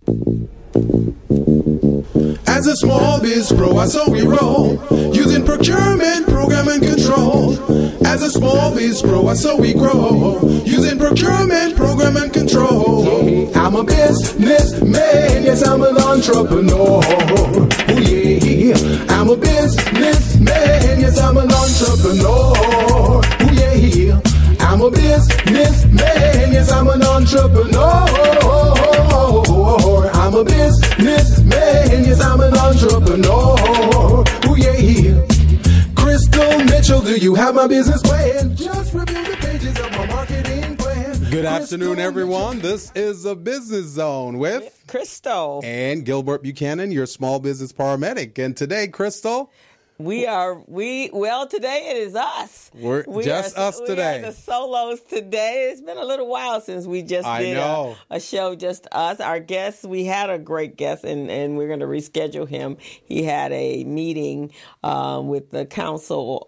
As a small biz pro, that's how we roll. Using procurement, program, and control. As a small biz pro, that's how we grow. Using procurement, program, and control. I'm a businessman, yes, I'm an entrepreneur. Oh yeah, I'm a businessman, yes, I'm an entrepreneur. Oh yeah, I'm a businessman, yes, I'm an entrepreneur. I'm a businessman, yes, I'm an entrepreneur. Oh yeah. Crystal Mitchell, do you have my business plan? Just review the pages of my marketing plan. Good afternoon, everyone. This is the Business Zone with Crystal and Gilbert Buchanan, your small business paramedic. And today, Crystal, today it is us. We're just us today. We are the solos today. It's been a little while since we just did a show, just us. Our guest, we had a great guest, and we're going to reschedule him. He had a meeting with the council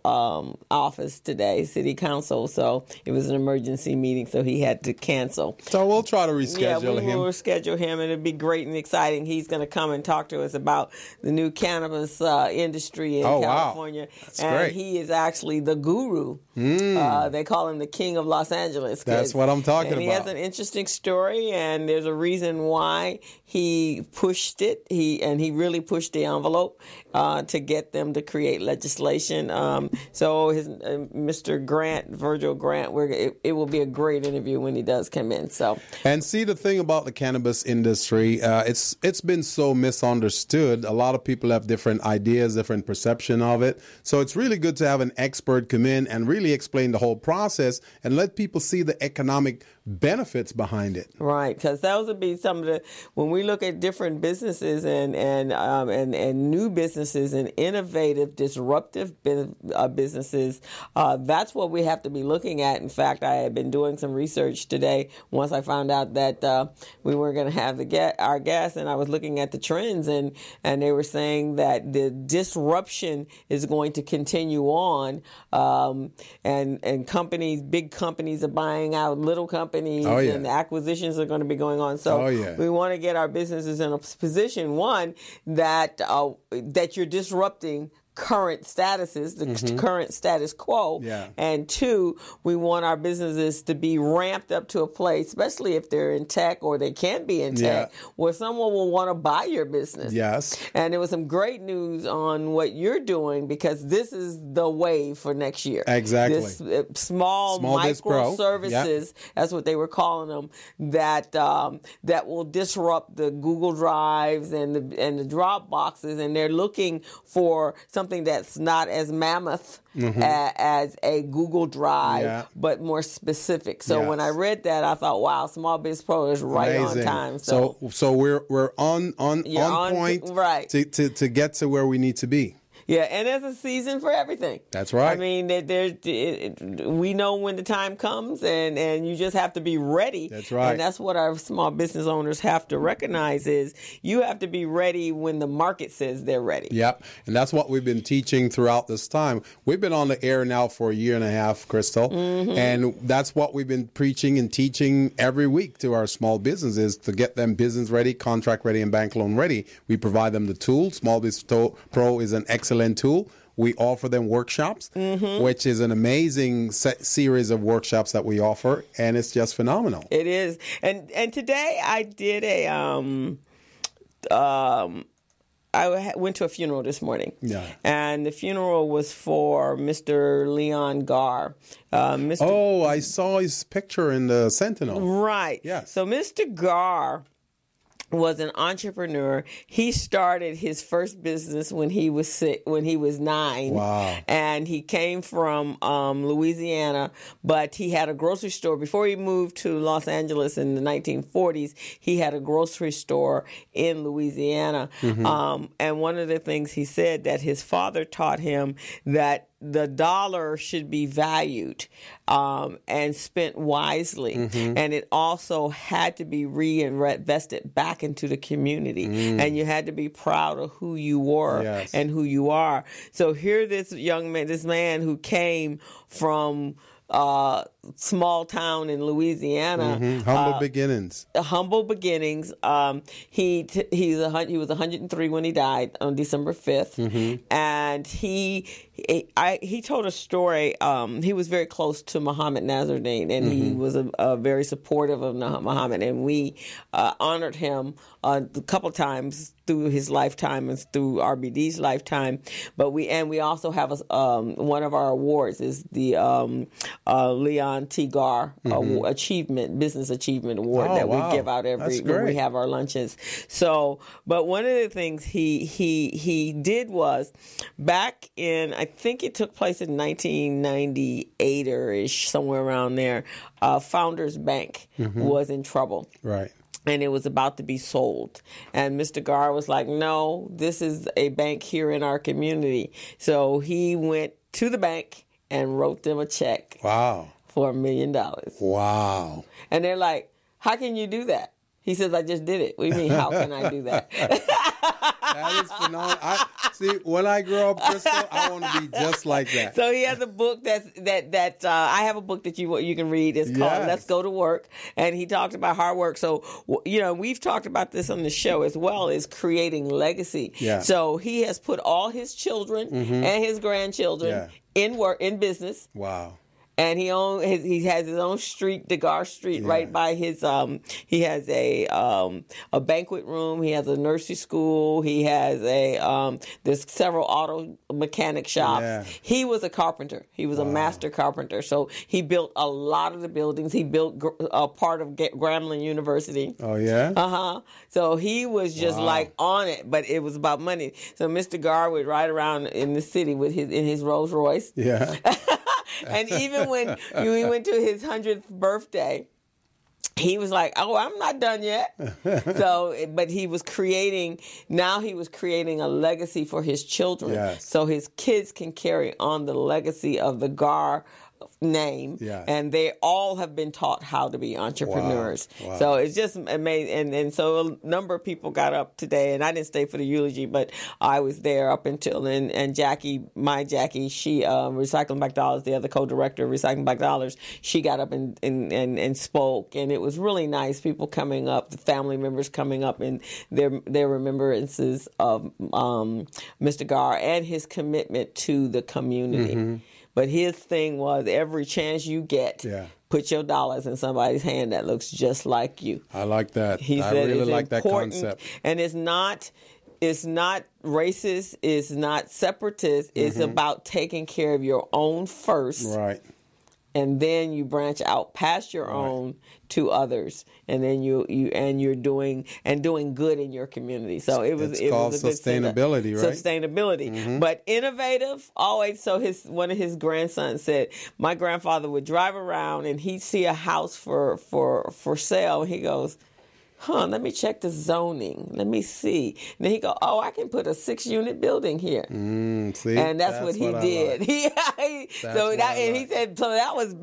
office today, city council, so it was an emergency meeting, so he had to cancel. So we'll try to reschedule him. We'll reschedule him, and it'll be great and exciting. He's going to come and talk to us about the new cannabis industry in California. Wow. That's and great. He is actually the guru. They call him the king of Los Angeles. That's what I'm talking about. He has an interesting story, and there's a reason why he pushed it. He really pushed the envelope to get them to create legislation. So his Mr. Grant, Virgil Grant, it will be a great interview when he does come in. So, and see, the thing about the cannabis industry, it's been so misunderstood. A lot of people have different ideas, different perception of it. So it's really good to have an expert come in and really explain the whole process and let people see the economic benefits behind it. Right, because those would be some of the, when we look at different businesses and new businesses and innovative, disruptive businesses, that's what we have to be looking at. In fact, I had been doing some research today once I found out that we were going to have our guest, and I was looking at the trends, and they were saying that the disruption is going to continue on, and companies, big companies are buying out little companies, and acquisitions are going to be going on. So we want to get our businesses in a position, one, that you're disrupting current statuses, the current status quo, and two, we want our businesses to be ramped up to a place, especially if they're in tech or they can be in tech, where someone will want to buy your business. Yes. And there was some great news on what you're doing, because this is the wave for next year. Exactly. This small micro services, that's what they were calling them, that will disrupt the Google Drives and the Drop boxes, and they're looking for something that's not as mammoth as a Google Drive, but more specific. So when I read that, I thought, wow, Small Biz Pro is right on time. So we're on point, right, to get to where we need to be. Yeah, and there's a season for everything. That's right. I mean, we know when the time comes, and you just have to be ready. That's right. And that's what our small business owners have to recognize, is you have to be ready when the market says they're ready. Yep, and that's what we've been teaching throughout this time. We've been on the air now for a year and a half, Crystal, and that's what we've been preaching and teaching every week to our small businesses to get them business ready, contract ready, and bank loan ready. We provide them the tools. Small Biz Pro is an excellent tool. We offer them workshops, which is an amazing series of workshops that we offer, and it's just phenomenal. It is. And today I did I went to a funeral this morning. Yeah. And the funeral was for Mr. Leon Gar. I saw his picture in the Sentinel. Right. Yes. So Mr. Gar was an entrepreneur. He started his first business when he was 9. Wow. And he came from Louisiana, but he had a grocery store. Before he moved to Los Angeles in the 1940s, he had a grocery store in Louisiana. And one of the things he said, that his father taught him that the dollar should be valued and spent wisely. And it also had to be reinvested back into the community. And you had to be proud of who you were and who you are. So here this young man, this man who came from small town in Louisiana. Humble beginnings. Humble beginnings. He was 103 when he died on December 5th, and he told a story. He was very close to Muhammad Nazarene, and he was a very supportive of Muhammad, and we honored him a couple times through his lifetime and through RBD's lifetime. But we also have one of our awards is the Leon T. Gar Business Achievement Award that we give out when we have our luncheons. So, but one of the things he did was back in, I think it took place in 1998 or ish, somewhere around there. Founders Bank was in trouble. Right. And it was about to be sold. And Mr. Gar was like, no, this is a bank here in our community. So he went to the bank and wrote them a check. Wow. For $1 million. Wow. And they're like, how can you do that? He says, I just did it. What do you mean, how can I do that? That is phenomenal. See, when I grow up, Crystal, I want to be just like that. So he has a book that I have a book that you can read. It's called Let's Go to Work. And he talked about hard work. So, we've talked about this on the show as well, as creating legacy. Yeah. So he has put all his children and his grandchildren in business. Wow. And he has his own street, Degar Street, right by his. He has a banquet room. He has a nursery school. He has there's several auto mechanic shops. Yeah. He was a carpenter. He was a master carpenter. So he built a lot of the buildings. He built a part of Grambling University. Oh yeah. So he was just like on it, but it was about money. So Mr. Gar would ride around in the city in his Rolls Royce. Yeah. And even when we went to his 100th birthday, he was like, oh, I'm not done yet. But he was creating a legacy for his children. Yes. So his kids can carry on the legacy of the Gar name, and they all have been taught how to be entrepreneurs. Wow. So it's just amazing. And so a number of people got up today, and I didn't stay for the eulogy, but I was there up until, and Jackie, she, Recycling Back Dollars, the other co-director of Recycling Back Dollars, she got up and spoke, and it was really nice. People coming up, the family members coming up, and their remembrances of Mr. Gar and his commitment to the community. But his thing was, every chance you get, put your dollars in somebody's hand that looks just like you. I like that. I really like that concept. And it's not racist, it's not separatist, it's about taking care of your own first. Right. And then you branch out past your own to others, and then you're doing good in your community. So it was called sustainability, right? Sustainability, but innovative always. So one of his grandsons said, my grandfather would drive around and he'd see a house for sale, and he goes, let me check the zoning. Let me see. And then he go, I can put a 6-unit building here. See? And that's what he did. He said, so that was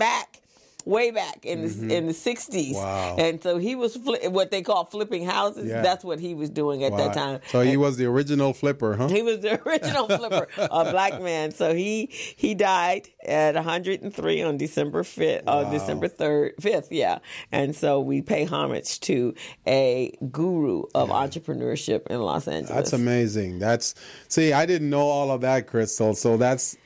way back in the 60s. Wow. And so he was what they call flipping houses. Yeah. That's what he was doing at that time. So he was the original flipper, huh? He was the original flipper, a black man. So he died at 103 on December 5th, December 5th, yeah. And so we pay homage to a guru of entrepreneurship in Los Angeles. That's amazing. I didn't know all of that, Crystal. So that's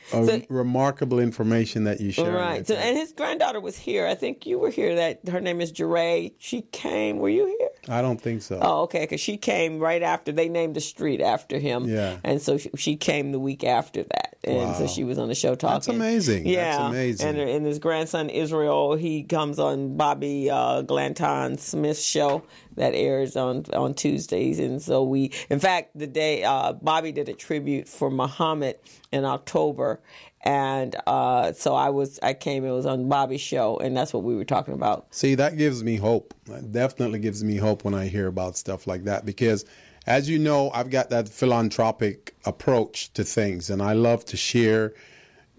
remarkable information that you shared. Right. So, and his granddaughter was here. I think you were here. Her name is Jeray. She came. Were you here? I don't think so. Oh, okay. Because she came right after. They named the street after him. Yeah. And so she came the week after that. And so she was on the show talking. That's amazing. Yeah. That's amazing. And his grandson, Israel, he comes on Bobby Glanton Smith's show that airs on Tuesdays. And so in fact, the day Bobby did a tribute for Muhammad in October. And so I came, it was on Bobby's show, and that's what we were talking about. See, that gives me hope. That definitely gives me hope when I hear about stuff like that, because as you know, I've got that philanthropic approach to things, and I love to share,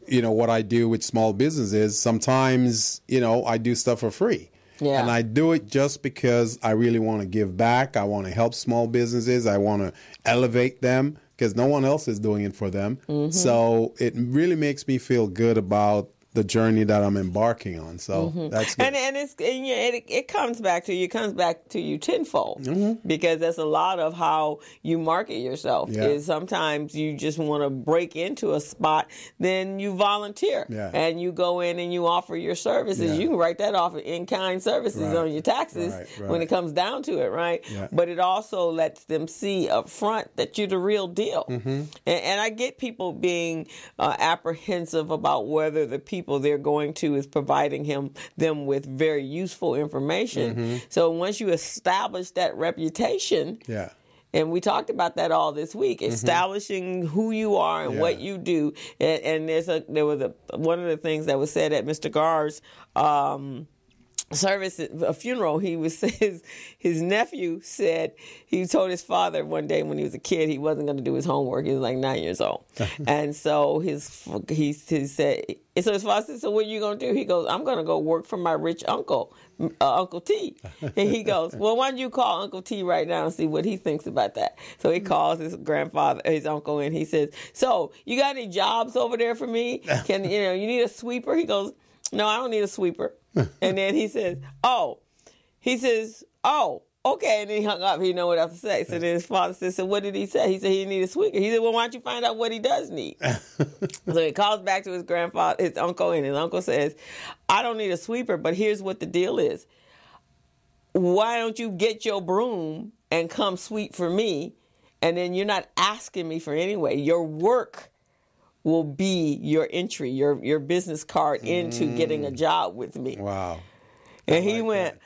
what I do with small businesses. Sometimes, I do stuff for free. Yeah. And I do it just because I really want to give back. I want to help small businesses. I want to elevate them, because no one else is doing it for them. Mm-hmm. So it really makes me feel good about the journey that I'm embarking on. So that's good. And it comes back to you tenfold, because that's a lot of how you market yourself. Is sometimes you just want to break into a spot, then you volunteer and you go in and you offer your services. You can write that off in-kind services on your taxes when it comes down to it, right? But it also lets them see up front that you're the real deal. And I get people being apprehensive about whether the people they're going to is providing them with very useful information. So once you establish that reputation, and we talked about that all this week, establishing who you are and what you do. And there was one of the things that was said at Mr. Gar's service, a funeral. His nephew said he told his father one day when he was a kid he wasn't going to do his homework. He was like 9 years old, and so he said. So his father said, "So what are you going to do?" He goes, "I'm going to go work for my rich uncle, Uncle T." And he goes, "Well, why don't you call Uncle T right now and see what he thinks about that?" So he calls his uncle, and he says, "So you got any jobs over there for me? You need a sweeper?" He goes, "No, I don't need a sweeper." And then he says, "Oh," okay. And then he hung up. He didn't know what else to say. So then his father said, "So what did he say?" He said, "He didn't need a sweeper." He said, "Well, why don't you find out what he does need?" So he calls back to his uncle, and his uncle says, "I don't need a sweeper, but here's what the deal is. Why don't you get your broom and come sweep for me? And then you're not asking me for anyway. Your work will be your entry, your business card into getting a job with me." Wow. And he went,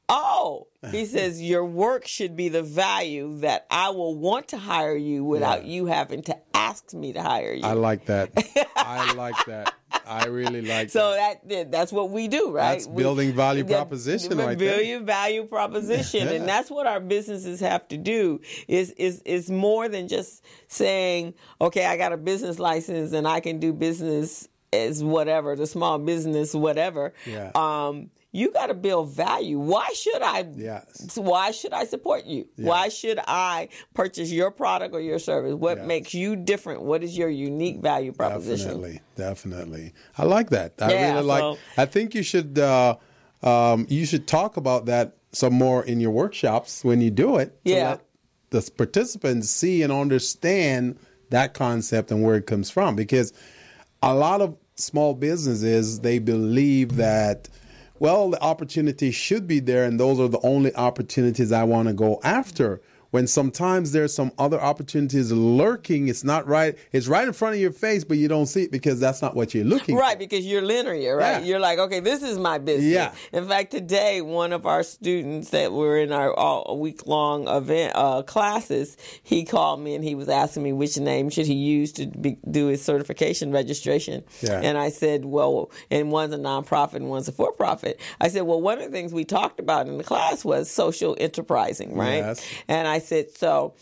"Oh," he says, "your work should be the value that I will want to hire you without you having to ask me to hire you." I like that. I like that. I really like so that. That's what we do, right? That's building value proposition right there. Building value proposition. And that's what our businesses have to do is more than just saying, okay, I got a business license and I can do business as whatever, the small business, whatever. You got to build value. Why should I? Why should I support you? Why should I purchase your product or your service? What makes you different? What is your unique value proposition? Definitely. I like that. I think you should talk about that some more in your workshops when you do it. To let the participants see and understand that concept and where it comes from. Because a lot of small businesses, they believe that, well, the opportunity should be there, and those are the only opportunities I want to go after. When sometimes there's some other opportunities lurking, it's not right. It's right in front of your face, but you don't see it because that's not what you're looking for. Right, because you're linear, right? You're like, okay, this is my business. In fact, today, one of our students that were in our week-long event classes, he called me and he was asking me which name should he use to do his certification registration. And I said, well, and one's a nonprofit and one's a for-profit. I said, well, one of the things we talked about in the class was social enterprising, right? And I said, so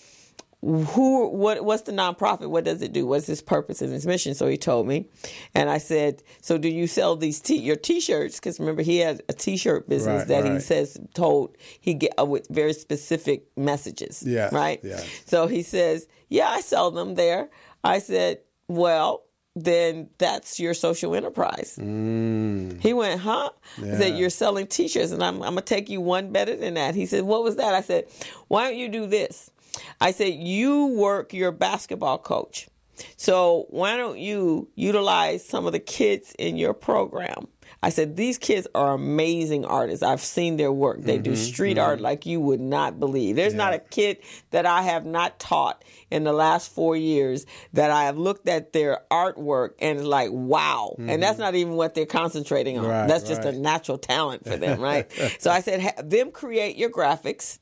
what's the nonprofit? What does it do? What's its purpose and its mission? So he told me. And I said, so do you sell these your T-shirts? Because remember, he had a T-shirt business he says he get with very specific messages. Right? So he says, yeah, I sell them there. I said, well, then that's your social enterprise. He went, huh? I said, you're selling T-shirts, and I'm going to take you one better than that. He said, what was that? I said, why don't you do this? I said, you're basketball coach. So why don't you utilize some of the kids in your program? I said, these kids are amazing artists. I've seen their work. They do street art like you would not believe. There's not a kid that I have not taught in the last 4 years that I have looked at their artwork and it's like, wow. And that's not even what they're concentrating on. That's just a natural talent for them, right? So I said, have them create your graphics.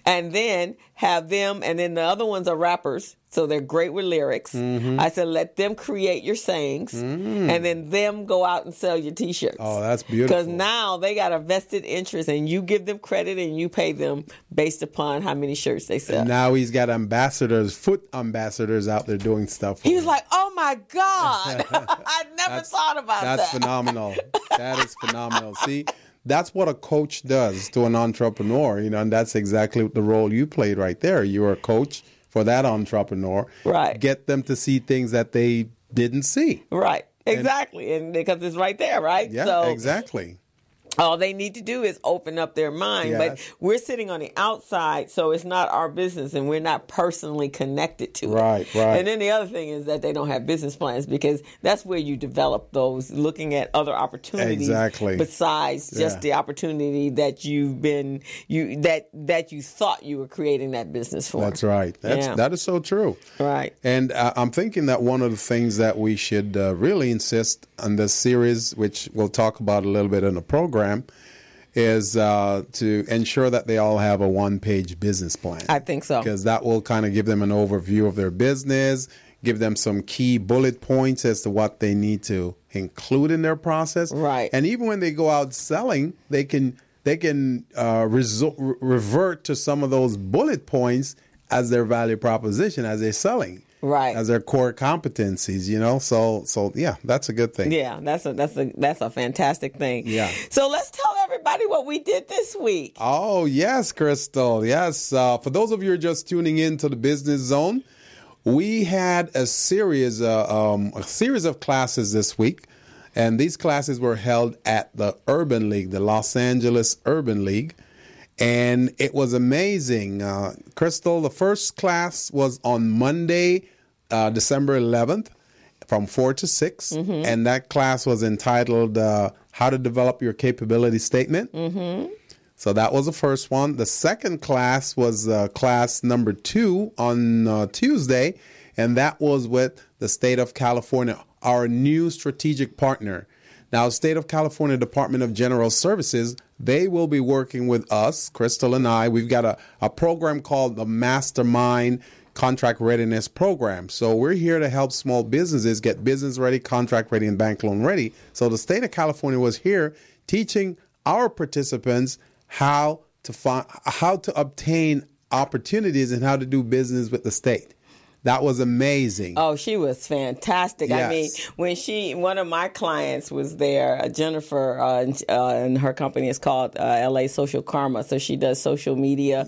And then have them, and then the other ones are rappers, so they're great with lyrics. I said, let them create your sayings, and then them go out and sell your T-shirts. Oh, that's beautiful. Because now they got a vested interest, and you give them credit, and you pay them based upon how many shirts they sell. And now he's got foot ambassadors out there doing stuff. He was like, oh my God, I never thought about that. That's phenomenal. That is phenomenal. See? That's what a coach does to an entrepreneur, and that's exactly the role you played right there. You're a coach for that entrepreneur. Right. Get them to see things that they didn't see. Right. exactly. And because it's right there, right? Yeah, so, exactly. all they need to do is open up their mind. Yes. But we're sitting on the outside, so it's not our business, and we're not personally connected to it. Right. And then the other thing is that they don't have business plans, because that's where you develop those, looking at other opportunities besides just the opportunity that that you thought you were creating that business for. That's right. That is so true. Right. And I'm thinking that one of the things that we should really insist on this series, which we'll talk about a little bit in the program, is to ensure that they all have a one-page business plan. I think so. Because that will kind of give them an overview of their business, give them some key bullet points as to what they need to include in their process. Right. And even when they go out selling, they can revert to some of those bullet points as their value proposition as they're selling. Right. As their core competencies, So yeah, that's a good thing. Yeah, that's a fantastic thing. Yeah. So let's tell everybody what we did this week. Oh, yes, Crystal. Yes. For those of you who are just tuning in to the Business Zone, we had a series of classes this week, and these classes were held at the Urban League, the Los Angeles Urban League. And it was amazing. Crystal, the first class was on Monday, December 11th from 4 to 6. Mm-hmm. And that class was entitled How to Develop Your Capability Statement. Mm-hmm. So that was the first one. The second class was class number 2 on Tuesday. And that was with the state of California, our new strategic partner. Now, State of California Department of General Services, they will be working with us, Crystal and I. We've got a program called the Mastermind Contract Readiness Program. So we're here to help small businesses get business ready, contract ready, and bank loan ready. So the state of California was here teaching our participants how to obtain opportunities and how to do business with the state. That was amazing. Oh, she was fantastic. Yes. I mean, one of my clients was there, Jennifer, and her company is called LA Social Karma. So she does social media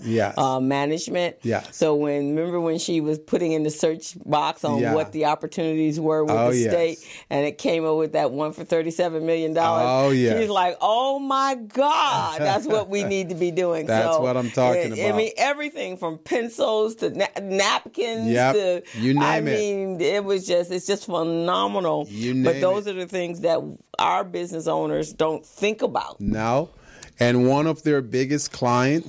management. Yes. So remember when she was putting in the search box on what the opportunities were with the state, and it came up with that one for $37 million. Oh, yeah. She's like, oh my God, that's what we need to be doing. That's what I'm talking about. I mean, everything from pencils to napkins to you name it. I mean, it's just phenomenal. But those are the things that our business owners don't think about. No. And one of their biggest service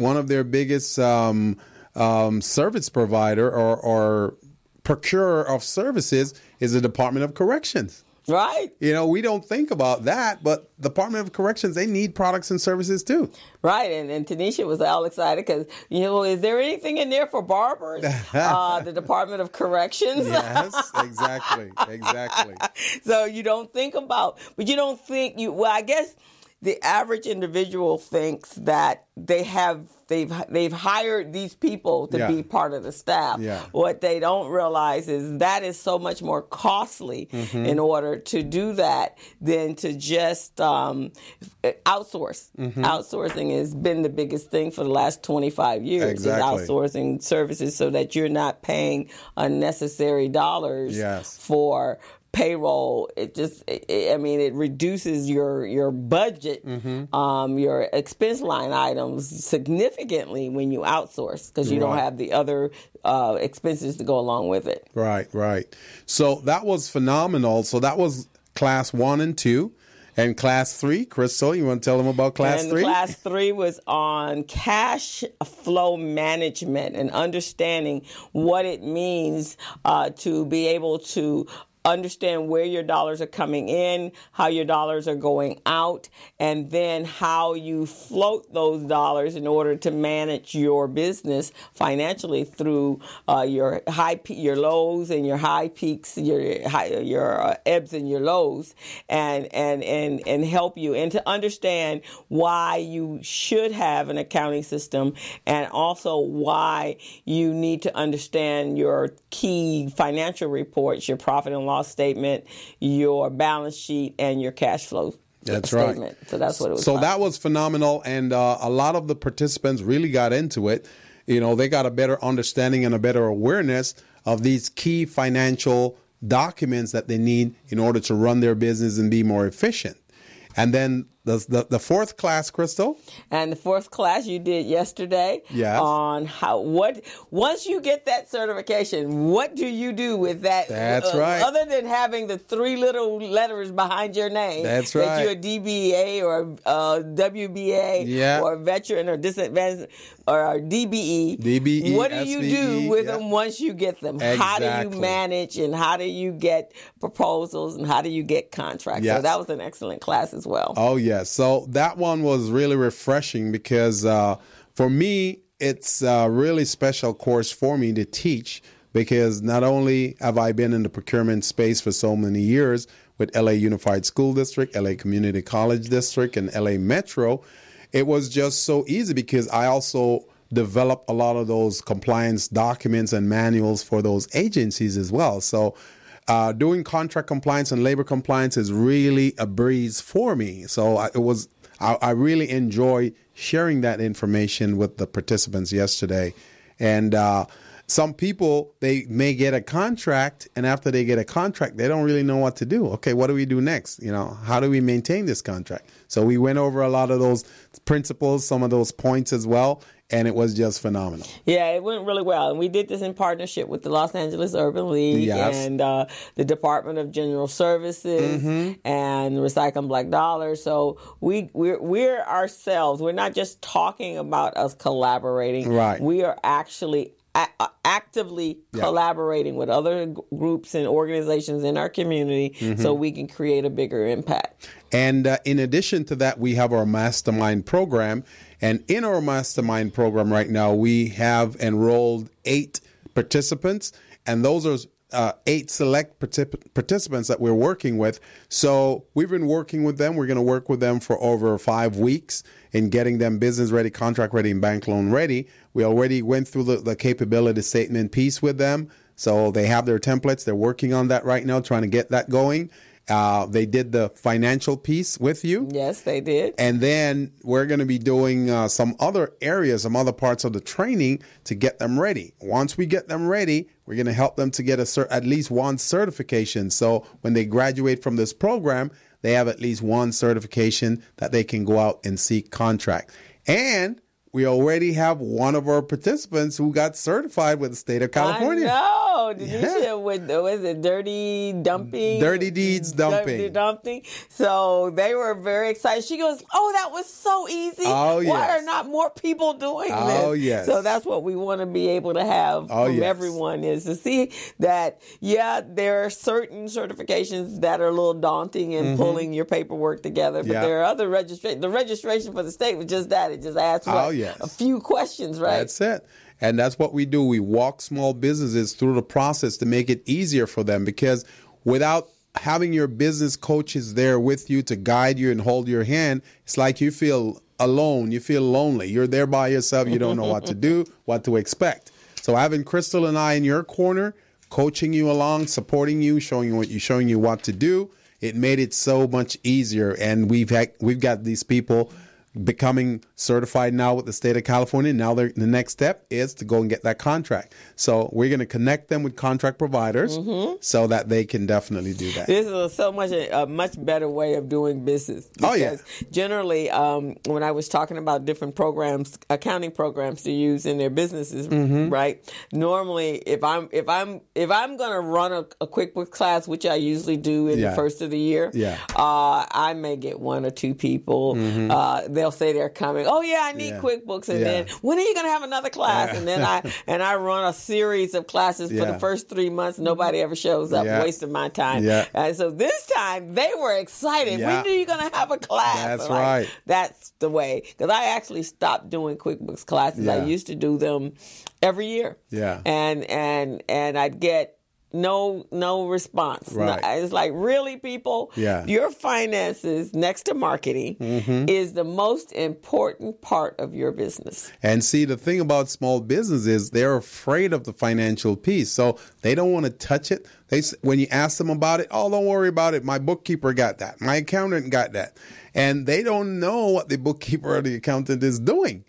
provider or procurer of services is the Department of Corrections. Right. We don't think about that, but the Department of Corrections, they need products and services too. Right. And Tanisha was all excited because, is there anything in there for barbers? The Department of Corrections. Yes, exactly. So you don't think about, I guess the average individual thinks that they've hired these people to be part of the staff. Yeah. What they don't realize is that is so much more costly in order to do that than to just outsource. Mm-hmm. Outsourcing has been the biggest thing for the last 25 years. Exactly. Is outsourcing services so that you're not paying unnecessary dollars for payroll. It reduces your budget, your expense line items significantly when you outsource because you don't have the other expenses to go along with it. Right. So that was phenomenal. So that was class 1 and 2. And class 3, Crystal, you want to tell them about class 3? Class 3 was on cash flow management and understanding what it means to be able to understand where your dollars are coming in, how your dollars are going out, and then how you float those dollars in order to manage your business financially through your lows and your high peaks, your ebbs and your lows, and help you and to understand why you should have an accounting system and also why you need to understand your key financial reports, your profit and loss statement, your balance sheet, and your cash flow statement. Right. So that's what it was. So that was phenomenal, and a lot of the participants really got into it. They got a better understanding and a better awareness of these key financial documents that they need in order to run their business and be more efficient. And then the fourth class, Crystal? And the fourth class you did yesterday. Yes. On once you get that certification, what do you do with that? That's right. Other than having the three little letters behind your name. That's that right. you're a DBA or a WBA or a veteran or disadvantaged or a DBE. DBE, what do you do with them once you get them? Exactly. How do you manage and how do you get proposals and how do you get contracts? Yes. So that was an excellent class as well. Oh, yes. So that one was really refreshing because for me, it's a really special course for me to teach because not only have I been in the procurement space for so many years with LA Unified School District, LA Community College District, and LA Metro, it was just so easy because I also developed a lot of those compliance documents and manuals for those agencies as well. So doing contract compliance and labor compliance is really a breeze for me. So I really enjoy sharing that information with the participants yesterday. And some people, they may get a contract, and after they get a contract, they don't really know what to do. Okay, what do we do next? How do we maintain this contract? So we went over a lot of those principles, some of those points as well, and it was just phenomenal. Yeah, it went really well. And we did this in partnership with the Los Angeles Urban League and the Department of General Services and Recycling Black Dollars. So we're ourselves. We're not just talking about us collaborating. Right. We are actually actively collaborating with other groups and organizations in our community so we can create a bigger impact. And in addition to that, we have our mastermind program. And in our mastermind program right now, we have enrolled 8 participants, and those are 8 select participants that we're working with. So we've been working with them. We're going to work with them for over 5 weeks in getting them business ready, contract ready, and bank loan ready. We already went through the capability statement piece with them. So they have their templates. They're working on that right now, trying to get that going. They did the financial piece with you. Yes, they did. And then we're going to be doing some other areas, some other parts of the training to get them ready. Once we get them ready, we're going to help them to get at least one certification. So when they graduate from this program, they have at least one certification that they can go out and seek contract. And we already have one of our participants who got certified with the state of California. I know. Did you share with, was it Dirty Dumping? Dirty Deeds Dumping. Dirty Dumping. So they were very excited. She goes, oh, that was so easy. Oh, yes. Why are not more people doing this? Oh, yes. So that's what we want to be able to have from everyone is to see that, there are certain certifications that are a little daunting in pulling your paperwork together. But there are other registrations. The registration for the state was just that. It just asked a few questions, right? That's it. And that's what we do. We walk small businesses through the process to make it easier for them, because without having your business coaches there with you to guide you and hold your hand, it's like you feel alone. You feel lonely. You're there by yourself. You don't know what to do, what to expect. So having Crystal and I in your corner, coaching you along, supporting you, showing you what to do, it made it so much easier. And we've got these people becoming certified now with the state of California. Now the next step is to go and get that contract. So we're going to connect them with contract providers so that they can definitely do that. This is a much better way of doing business. Because generally, when I was talking about different programs, accounting programs to use in their businesses, right? Normally, if I'm going to run a QuickBooks class, which I usually do in the first of the year, I may get 1 or 2 people. They'll say they're coming. Oh yeah, I need QuickBooks, and then when are you going to have another class? And then I run a series of classes for the first 3 months. Nobody ever shows up, wasting my time. And so this time they were excited. When are you going to have a class? That's right. That's the way. Because I actually stopped doing QuickBooks classes. I used to do them every year. And I'd get no response. Right. It's like, really, people? Your finances next to marketing is the most important part of your business. And see, the thing about small business is they're afraid of the financial piece. So they don't want to touch it. When you ask them about it, oh, don't worry about it. My bookkeeper got that. My accountant got that. And they don't know what the bookkeeper or the accountant is doing.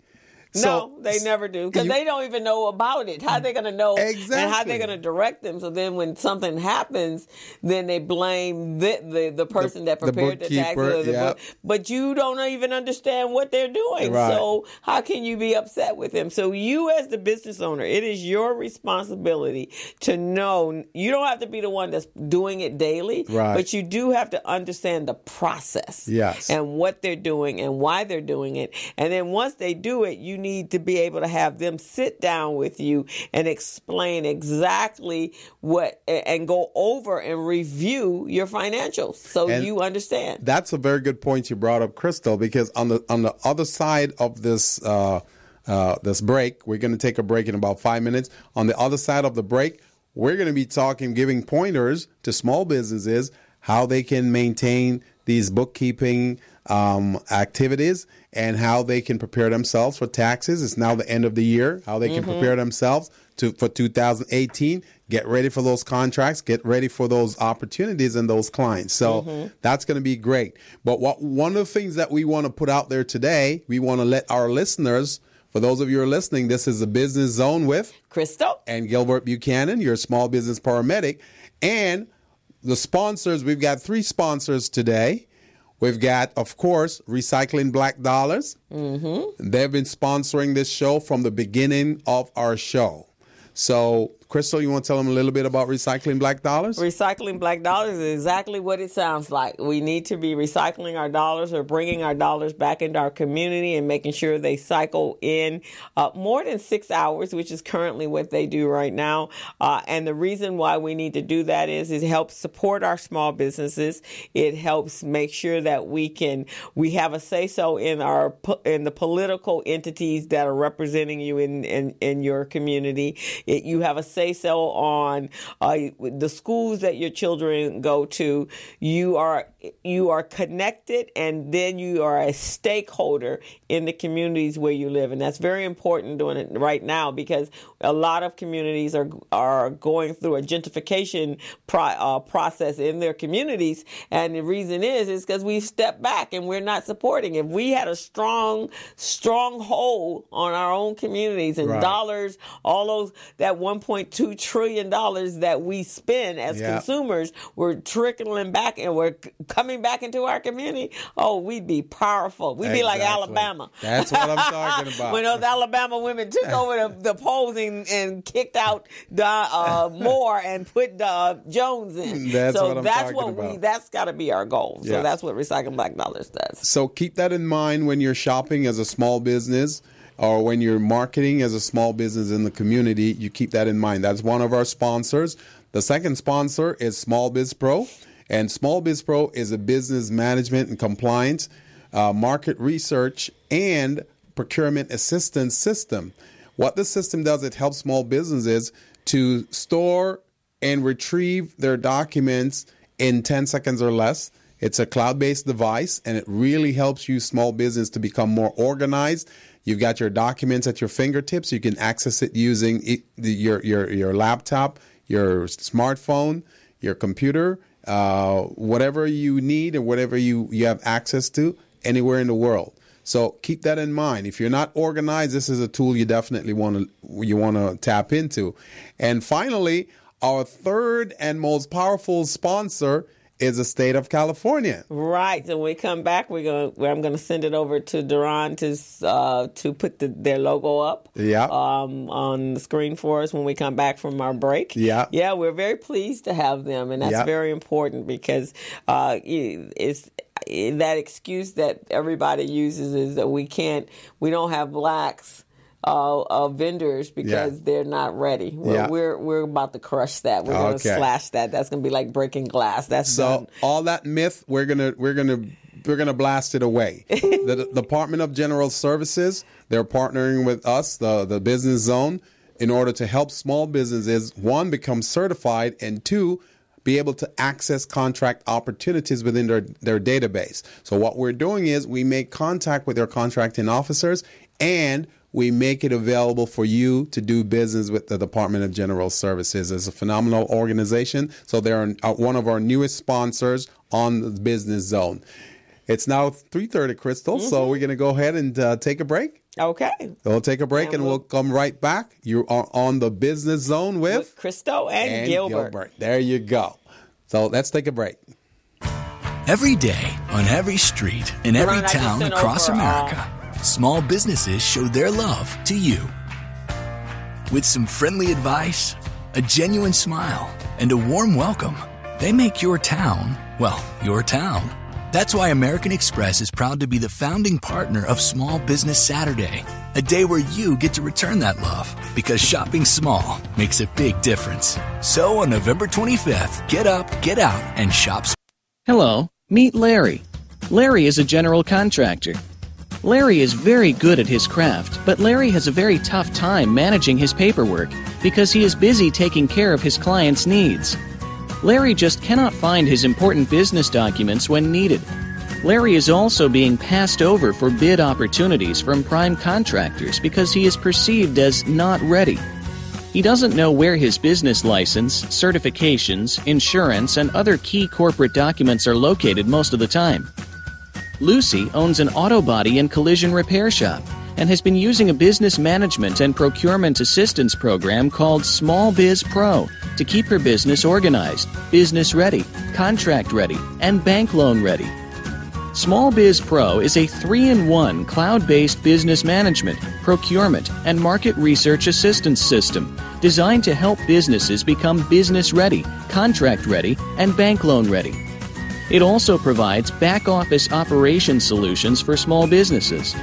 No, they never do, because they don't even know about it. How are they going to know? Exactly. And how they're going to direct them? So then when something happens, then they blame the person that prepared the taxes. Yeah. But you don't even understand what they're doing. Right. So how can you be upset with them? So you as the business owner, it is your responsibility to know. You don't have to be the one that's doing it daily, right, but you do have to understand the process, yes, and what they're doing and why they're doing it. And then once they do it, you need to be able to have them sit down with you and explain exactly what, and go over and review your financials so you understand. That's a very good point you brought up, Crystal, because on the other side of this this break, we're going to take a break in about 5 minutes. On the other side of the break, we're going to be giving pointers to small businesses how they can maintain these bookkeeping activities and how they can prepare themselves for taxes. It's now the end of the year, how they can prepare themselves for 2018, get ready for those contracts, get ready for those opportunities and those clients. So that's going to be great. But one of the things that we want to put out there today, we want to let our listeners, for those of you who are listening, this is the Business Zone with Crystal and Gilbert Buchanan, your small business paramedic. And the sponsors, we've got 3 sponsors today. We've got, of course, Recycling Black Dollars. They've been sponsoring this show from the beginning of our show. So, Crystal, you want to tell them a little bit about Recycling Black Dollars? Recycling Black Dollars is exactly what it sounds like. We need to be recycling our dollars, or bringing our dollars back into our community and making sure they cycle in more than 6 hours, which is currently what they do right now. And the reason why we need to do that is it helps support our small businesses. It helps make sure that we have a say-so in the political entities that are representing you in your community. You have a say-so on the schools that your children go to. You are connected, and then you are a stakeholder in the communities where you live. And that's very important doing it right now, because a lot of communities are going through a gentrification process in their communities. And the reason is because we've stepped back and we're not supporting. If we had a strong hold on our own communities and dollars, all those, that $1.2 trillion that we spend as consumers, we're trickling back and we're coming back into our community. Oh, we'd be powerful. We'd be like Alabama. That's what I'm talking about. When those Alabama women took over the polls and kicked out Moore and put Jones in. That's got to be our goal. Yeah. So that's what Recycling Black Dollars does. So keep that in mind when you're shopping as a small business, or when you're marketing as a small business in the community. You keep that in mind. That's one of our sponsors. The second sponsor is Small Biz Pro. And Small Biz Pro is a business management and compliance, market research, and procurement assistance system. What the system does, it helps small businesses to store and retrieve their documents in 10 seconds or less. It's a cloud-based device, and it really helps you, small business, to become more organized. You've got your documents at your fingertips. You can access it using your laptop, your smartphone, your computer, whatever you need and whatever you have access to anywhere in the world. So keep that in mind. If you're not organized, this is a tool you definitely want to tap into. And finally, our third and most powerful sponsor is the state of California. Right. So when we come back, I'm going to send it over to Duran to put their logo up on the screen for us when we come back from our break. Yeah, we're very pleased to have them, and that's very important, because it's that excuse that everybody uses is that we don't have blacks vendors because they're not ready. We're about to crush that. We're going to slash that. That's going to be like breaking glass. That's done. All that myth, we're gonna blast it away. The Department of General Services, they're partnering with us, the Business Zone, in order to help small businesses, 1, become certified, and 2, be able to access contract opportunities within their database. So what we're doing is we make contact with their contracting officers, and we make it available for you to do business with the Department of General Services. It's a phenomenal organization. So they're one of our newest sponsors on the Business Zone. It's now 3:30, Crystal, so we're going to go ahead and take a break. Okay. We'll take a break and we'll come right back. You are on the Business Zone with Crystal and Gilbert. There you go. So let's take a break. Every day, on every street, in every town across America, small businesses show their love to you. With some friendly advice, a genuine smile, and a warm welcome, they make your town, well, your town. That's why American Express is proud to be the founding partner of Small Business Saturday, a day where you get to return that love, because shopping small makes a big difference. So on November 25th, get up, get out, and shop. Hello, meet Larry. Larry is a general contractor. Larry is very good at his craft, but Larry has a very tough time managing his paperwork because he is busy taking care of his clients' needs. Larry just cannot find his important business documents when needed. Larry is also being passed over for bid opportunities from prime contractors because he is perceived as not ready. He doesn't know where his business license, certifications, insurance, and other key corporate documents are located most of the time. Lucy owns an auto body and collision repair shop and has been using a business management and procurement assistance program called Small Biz Pro to keep her business organized, business ready, contract ready, and bank loan ready. Small Biz Pro is a 3-in-1 cloud-based business management, procurement, and market research assistance system designed to help businesses become business ready, contract ready, and bank loan ready. It also provides back-office operation solutions for small businesses.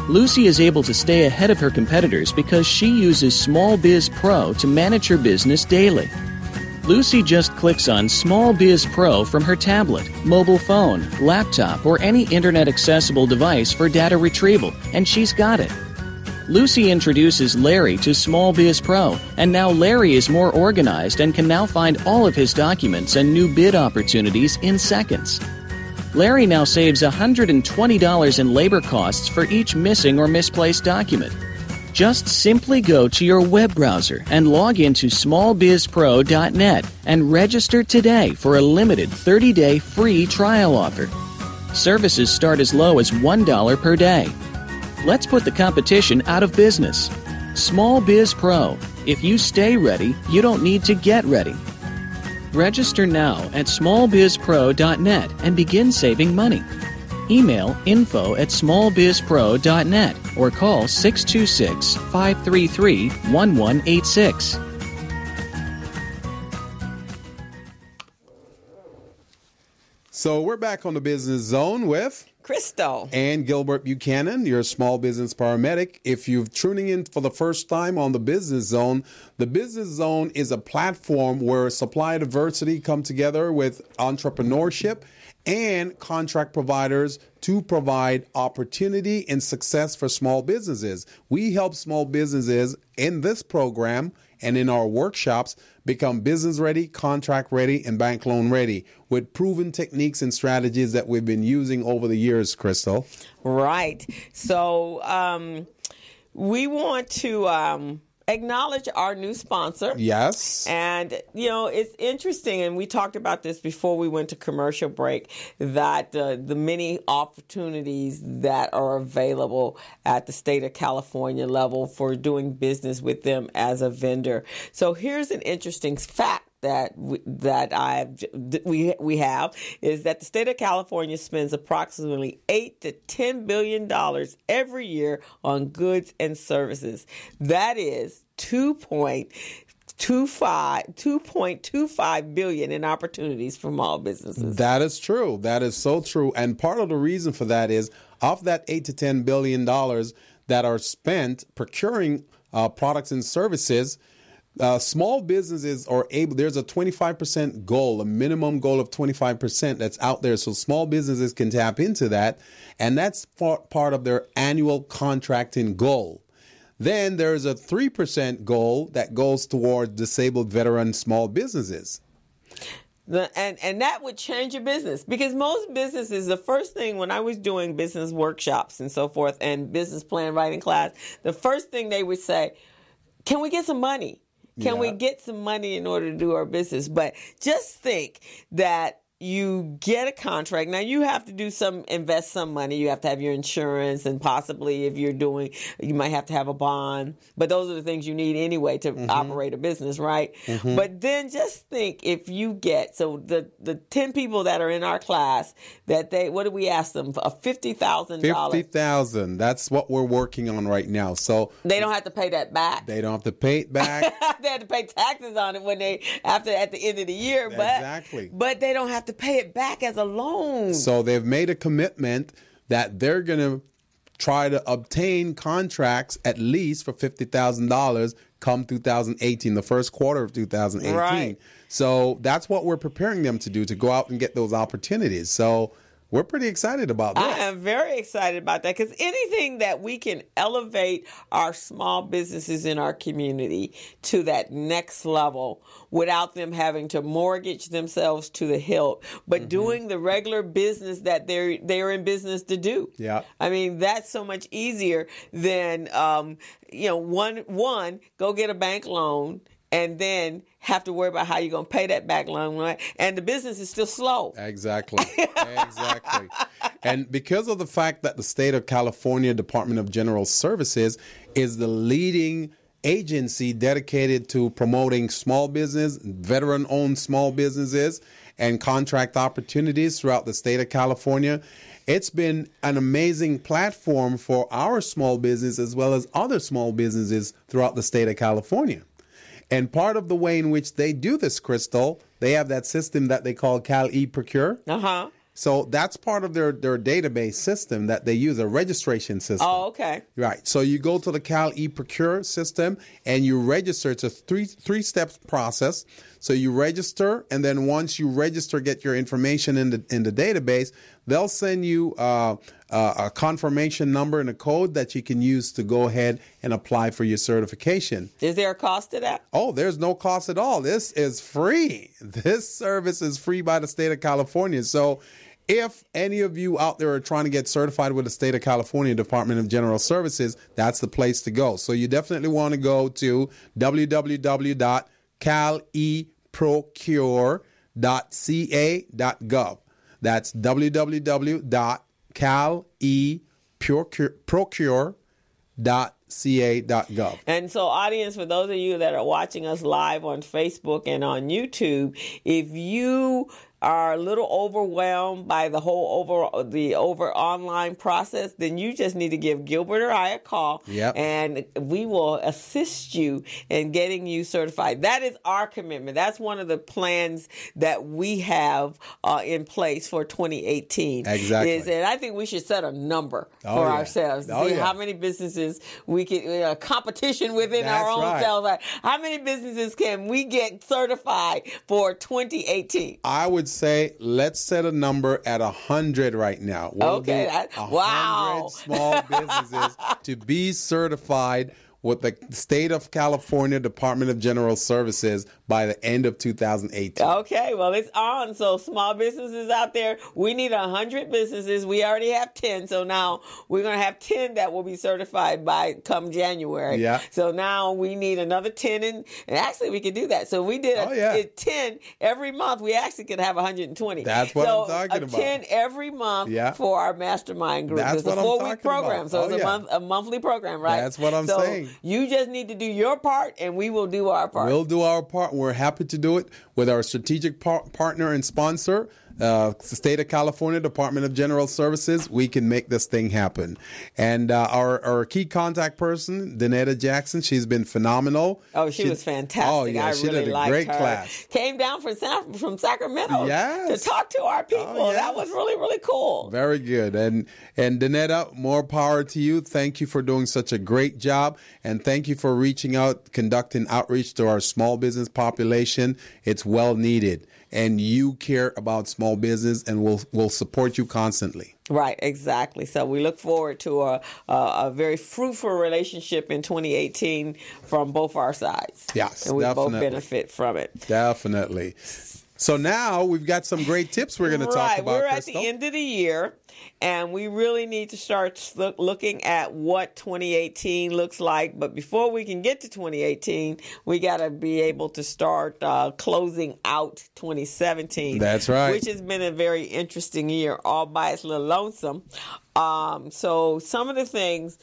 Lucy is able to stay ahead of her competitors because she uses Small Biz Pro to manage her business daily. Lucy just clicks on Small Biz Pro from her tablet, mobile phone, laptop, or any internet-accessible device for data retrieval, and she's got it. Lucy introduces Larry to Small Biz Pro, and now Larry is more organized and can now find all of his documents and new bid opportunities in seconds. Larry now saves $120 in labor costs for each missing or misplaced document. Just simply go to your web browser and log into smallbizpro.net and register today for a limited 30-day free trial offer. Services start as low as $1 per day. Let's put the competition out of business. Small Biz Pro. If you stay ready, you don't need to get ready. Register now at smallbizpro.net and begin saving money. Email info@smallbizpro.net or call 626-533-1186. So we're back on the Business Zone with Crystal and Gilbert Buchanan, your small business paramedic. If you're tuning in for the first time on the Business Zone is a platform where supply diversity come together with entrepreneurship and contract providers to provide opportunity and success for small businesses. We help small businesses in this program and in our workshops become business ready, contract ready, and bank loan ready with proven techniques and strategies that we've been using over the years, Crystal. Right. So we want to acknowledge our new sponsor. Yes. And, you know, it's interesting, and we talked about this before we went to commercial break, that the many opportunities that are available at the state of California level for doing business with them as a vendor. So here's an interesting fact that we have is that the state of California spends approximately $8 to $10 billion every year on goods and services. That is $2.25 billion in opportunities for small businesses. That is true. That is so true. And part of the reason for that is of that $8 to $10 billion that are spent procuring products and services, small businesses are able, there's a 25% goal, a minimum goal of 25% that's out there. So small businesses can tap into that. And that's part of their annual contracting goal. Then there's a 3% goal that goes toward disabled veteran small businesses. And that would change your business, because most businesses, the first thing when I was doing business workshops and so forth and business plan writing class, the first thing they would say, can we get some money? Can we get some money in order to do our business? But just think that you get a contract. Now you have to invest some money. You have to have your insurance, and possibly if you're doing, you might have to have a bond. But those are the things you need anyway to operate a business, right? But then just think, if you get, so the 10 people that are in our class, that what did we ask them? A $50,000. $50,000. That's what we're working on right now. So they don't have to pay that back. They don't have to pay it back. They have to pay taxes on it at the end of the year. Exactly. But they don't have to pay it back as a loan. So they've made a commitment that they're going to try to obtain contracts at least for $50,000 come 2018, the first quarter of 2018. Right. So that's what we're preparing them to do, to go out and get those opportunities. So we're pretty excited about that. I am very excited about that, because anything that we can elevate our small businesses in our community to that next level without them having to mortgage themselves to the hilt, but doing the regular business that they're in business to do. Yeah. I mean, that's so much easier than, one, go get a bank loan and then have to worry about how you're going to pay that back loan, right? And the business is still slow. Exactly. Exactly. And because of the fact that the state of California Department of General Services is the leading agency dedicated to promoting small business, veteran-owned small businesses, and contract opportunities throughout the state of California, it's been an amazing platform for our small business as well as other small businesses throughout the state of California. And part of the way in which they do this, Crystal, they have that system that they call Cal eProcure. So that's part of their database system that they use, a registration system. Oh, okay. Right. So you go to the Cal eProcure system and you register. It's a three-step process. So you register, and then once you register, get your information in the database, they'll send you a confirmation number and a code that you can use to go ahead and apply for your certification. Is there a cost to that? Oh, there's no cost at all. This is free. This service is free by the state of California. So if any of you out there are trying to get certified with the state of California Department of General Services, that's the place to go. So you definitely want to go to www.caleprocure.ca.gov. That's www.caleprocure.ca.gov. And so, audience, for those of you that are watching us live on Facebook and on YouTube, if you are a little overwhelmed by the whole online process, then you just need to give Gilbert or I a call, and we will assist you in getting you certified. That is our commitment. That's one of the plans that we have in place for 2018. Exactly. And I think we should set a number for ourselves to see how many businesses we can, competition within our own selves. Like, how many businesses can we get certified for 2018? I would say let's set a number at 100 right now. We'll do 100 small businesses to be certified with the state of California Department of General Services by the end of 2018. Okay, well, it's on. So small businesses out there, we need 100 businesses. We already have 10. So now we're going to have 10 that will be certified by come January. Yeah. So now we need another 10. And actually, we could do that. So we did 10 every month. We actually could have 120. That's what I'm talking about. 10 every month for our mastermind group. That's it's a 4-week program. So it's a monthly program, right? That's what I'm saying. You just need to do your part, and we will do our part. We'll do our part. We're happy to do it with our strategic partner and sponsor, the state of California Department of General Services. We can make this thing happen. And our key contact person, Danetta Jackson, she's been phenomenal. Oh, she was fantastic. Oh, yeah, she really did a great class. Came down from Sacramento to talk to our people. Oh, yes. That was really, really cool. Very good. And Danetta, more power to you. Thank you for doing such a great job. And thank you for reaching out, conducting outreach to our small business population. It's well needed. And you care about small business, and we'll support you constantly. Right, exactly. So we look forward to a very fruitful relationship in 2018 from both our sides. Yes, and we definitely. both benefit from it. Definitely. So now we've got some great tips we're going to talk about, We're Crystal. at the end of the year, and we really need to start looking at what 2018 looks like. But before we can get to 2018, we got to be able to start closing out 2017. That's right. Which has been a very interesting year all by its little lonesome. So some of the things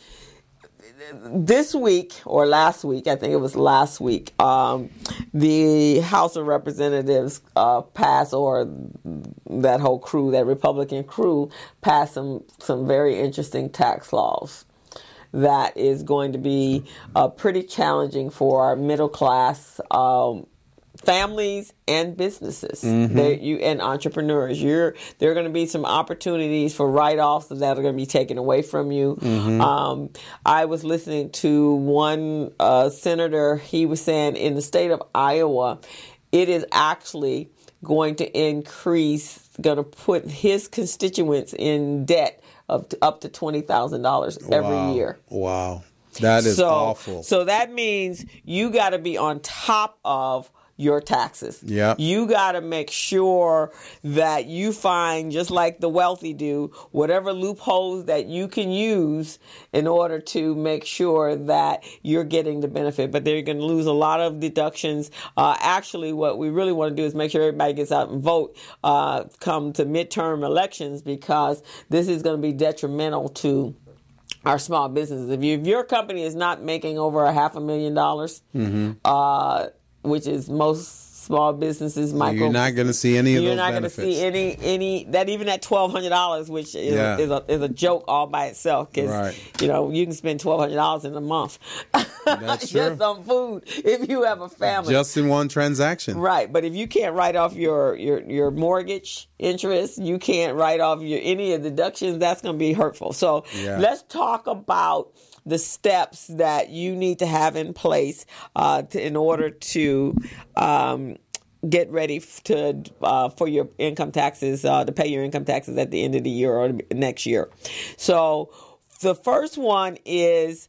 this week or last week, I think it was last week, the House of Representatives passed, or that whole crew, that Republican crew, passed some very interesting tax laws that is going to be pretty challenging for our middle class families and businesses and entrepreneurs. There are going to be some opportunities for write-offs that are going to be taken away from you. I was listening to one senator. He was saying in the state of Iowa, it is actually going to put his constituents in debt of up to $20,000 every year. Wow. That is awful. So that means you got to be on top of your taxes. Yeah. You got to make sure that you find, just like the wealthy do, whatever loopholes that you can use in order to make sure that you're getting the benefit. But they're going to lose a lot of deductions. Actually, what we really want to do is make sure everybody gets out and vote come to midterm elections, because this is going to be detrimental to our small businesses. If your company is not making over $500,000, which is most small businesses, you're not going to see any of those benefits. You're not going to see any that, even at $1,200, which is a joke all by itself, because you can spend $1,200 in a month. That's true. Just on food if you have a family. Just in one transaction. Right, but if you can't write off your mortgage interest, you can't write off any of the deductions, that's going to be hurtful. So let's talk about the steps that you need to have in place in order to get ready for your income taxes, to pay your income taxes at the end of the year or next year. So the first one is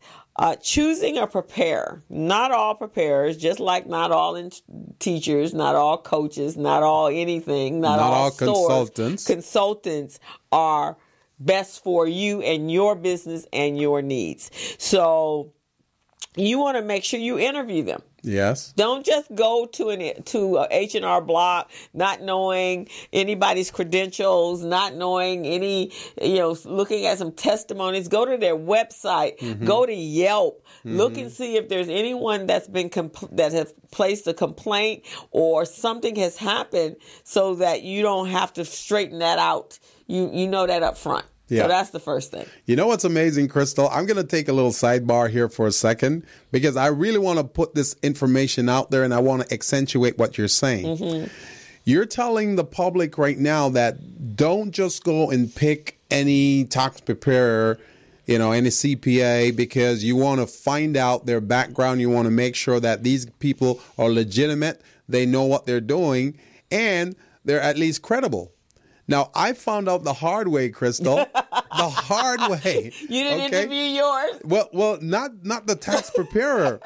choosing a preparer. Not all preparers, just like not all teachers, not all coaches, not all anything, not all consultants. Consultants are best for you and your business and your needs. So you want to make sure you interview them. Yes. Don't just go to a H&R Block not knowing anybody's credentials, not knowing any, looking at some testimonies. Go to their website. Go to Yelp. Look and see if there's anyone that's been that has placed a complaint or something has happened, so that you don't have to straighten that out. You know that up front. Yeah. So that's the first thing. You know what's amazing, Crystal? I'm going to take a little sidebar here for a second, because I really want to put this information out there, and I want to accentuate what you're saying. You're telling the public right now that don't just go and pick any tax preparer, any CPA, because you want to find out their background. You want to make sure that these people are legitimate, they know what they're doing, and they're at least credible. Now, I found out the hard way, Crystal. The hard way. You didn't interview yours? Well, not the tax preparer.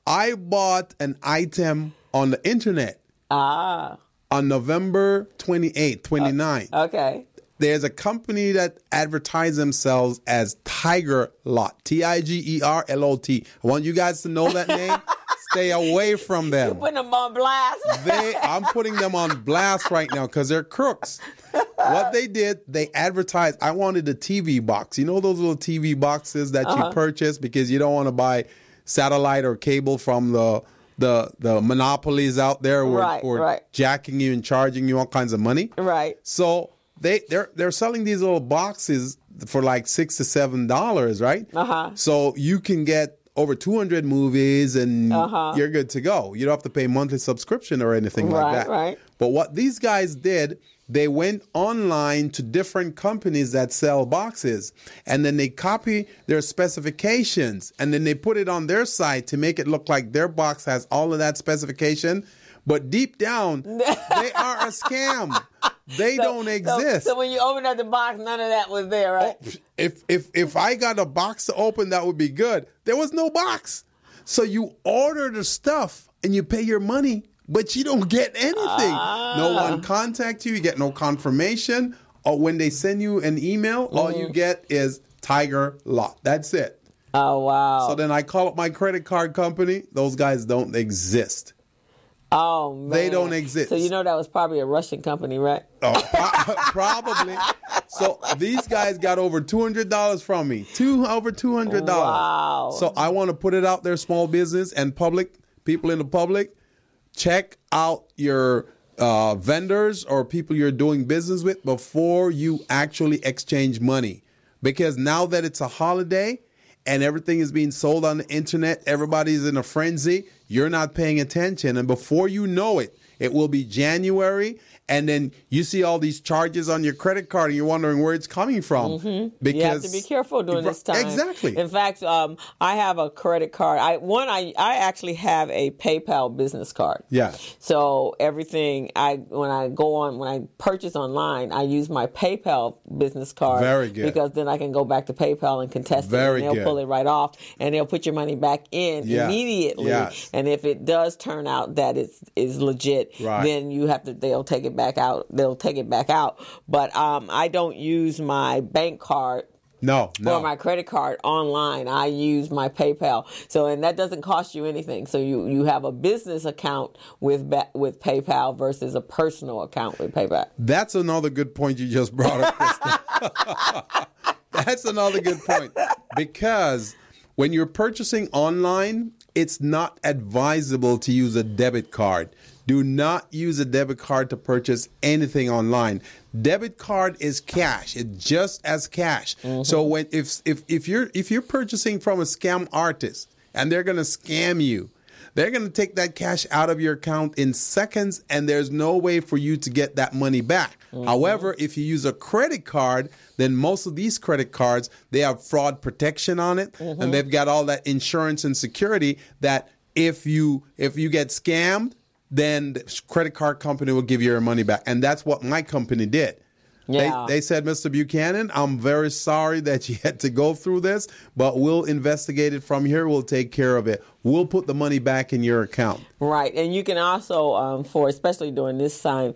I bought an item on the internet. On November 28th, 29th. Okay. There's a company that advertise themselves as Tiger Lot. TigerLot. I want you guys to know that name. Stay away from them. You're putting them on blast. I'm putting them on blast right now because they're crooks. What they did, they advertised. I wanted a TV box. You know those little TV boxes that you purchase because you don't want to buy satellite or cable from the monopolies out there who are jacking you and charging you all kinds of money. Right. So they're selling these little boxes for like $6 to $7, right? So you can get over 200 movies and you're good to go. You don't have to pay monthly subscription or anything like that. Right. But what these guys did, they went online to different companies that sell boxes, and then they copy their specifications, and then they put it on their site to make it look like their box has all of that specification. But deep down, they are a scam. They don't exist. So when you open up the box, none of that was there, right? If I got a box to open, that would be good. There was no box. So you order the stuff and you pay your money, but you don't get anything. No one contacts you. You get no confirmation. Or when they send you an email, all you get is Tiger Lot. That's it. Oh, wow. So then I call up my credit card company. Those guys don't exist. Oh, man. They don't exist. So you know that was probably a Russian company, right? Oh, probably. So these guys got over $200 from me. Over $200. Wow. So I want to put it out there, small business and public, people in the public. Check out your vendors or people you're doing business with before you actually exchange money. Because now that it's a holiday and everything is being sold on the internet, everybody's in a frenzy, you're not paying attention. And before you know it, it will be January. And then you see all these charges on your credit card and you're wondering where it's coming from. Because you have to be careful during this time. Exactly. In fact, I have a credit card. I actually have a PayPal business card. Yeah. So everything when I purchase online, I use my PayPal business card. Very good. Because then I can go back to PayPal and contest Very it, and they'll good. pull it right off, and they'll put your money back in immediately. Yes. And if it does turn out that it's legit, Right. then they'll take it back out. They'll take it back out. But I don't use my bank card No. or my credit card online. I use my PayPal. So, and that doesn't cost you anything. So you have a business account with PayPal versus a personal account with PayPal. That's another good point you just brought up, Krista. That's another good point. Because when you're purchasing online, it's not advisable to use a debit card. Do not use a debit card to purchase anything online. Debit card is cash. It's just as cash. So if you're purchasing from a scam artist and they're going to scam you, they're going to take that cash out of your account in seconds, and there's no way for you to get that money back. However, if you use a credit card, then most of these credit cards, they have fraud protection on it, and they've got all that insurance and security that if you get scammed, then the credit card company will give you your money back. And that's what my company did. Yeah. They said, Mr. Buchanan, I'm very sorry that you had to go through this, but we'll investigate it from here. We'll take care of it. We'll put the money back in your account. Right, and you can also, especially during this season,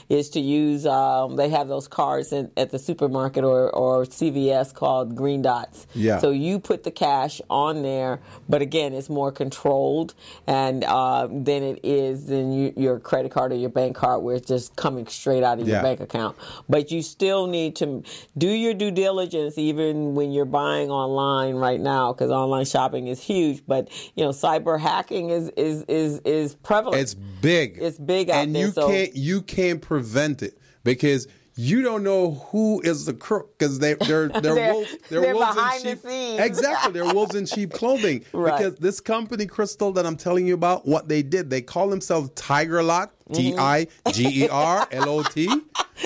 is to use. They have those cards at the supermarket or CVS called Green Dots. Yeah. So you put the cash on there, but again, it's more controlled, and than it is your credit card or your bank card, where it's just coming straight out of your bank account. But you still need to do your due diligence, even when you're buying online right now, because online shopping is huge. But cyber hacking is prevalent. It's big. It's big out and there. You can't prevent it because you don't know who is the crook because they're wolves. They're wolves behind in sheep. the scenes. Exactly, they're wolves in sheep clothing. Right. Because this company, Crystal, that I'm telling you about, what they did, they call themselves Tiger Lot, TIGERLOT,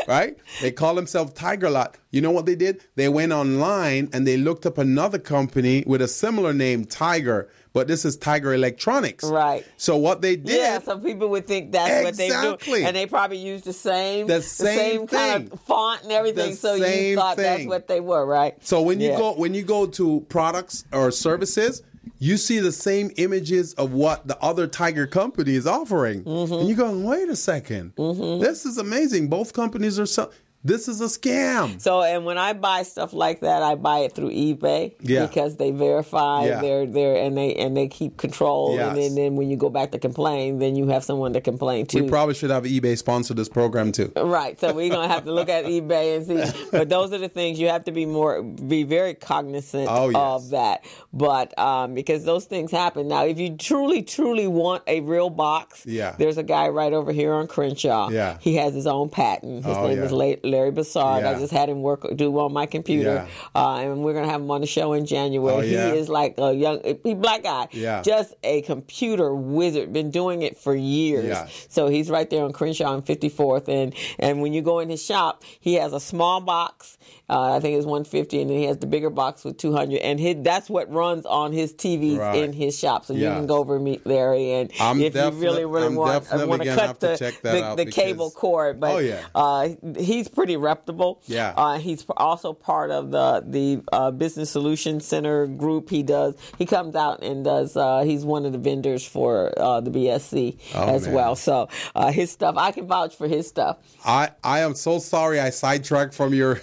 right? They call themselves Tiger Lot. You know what they did? They went online and they looked up another company with a similar name, Tiger, but this is Tiger Electronics. Right. So what they did... Yeah, so people would think that's what they do. And they probably used the same kind of font and everything, so you thought that's what they were, right? So when you go to products or services, you see the same images of what the other Tiger company is offering. And you're going, wait a second. This is amazing. Both companies are this is a scam. So, and when I buy stuff like that, I buy it through eBay because they verify and they keep control. Yes. And then when you go back to complain, then you have someone to complain to. We probably should have eBay sponsor this program too. Right. So we're going to have to look at eBay and see. But those are the things you have to be very cognizant of that. But because those things happen. Now, if you truly, truly want a real box, there's a guy right over here on Crenshaw. Yeah. He has his own patent. His name is Larry Bassard. I just had him do on my computer. And we're going to have him on the show in January. He is like a black guy. Just a computer wizard. Been doing it for years. So he's right there on Crenshaw and 54th. And when you go in his shop, he has a small box I think it's $150, and then he has the bigger box with $200, and that's what runs on his TVs in his shop. So you can go over and meet Larry, and if you really want to cut the cable cord, but he's pretty reputable. He's also part of the Business Solution Center group. He comes out and does. He's one of the vendors for the BSC well. So his stuff, I can vouch for his stuff. I am so sorry I sidetracked from your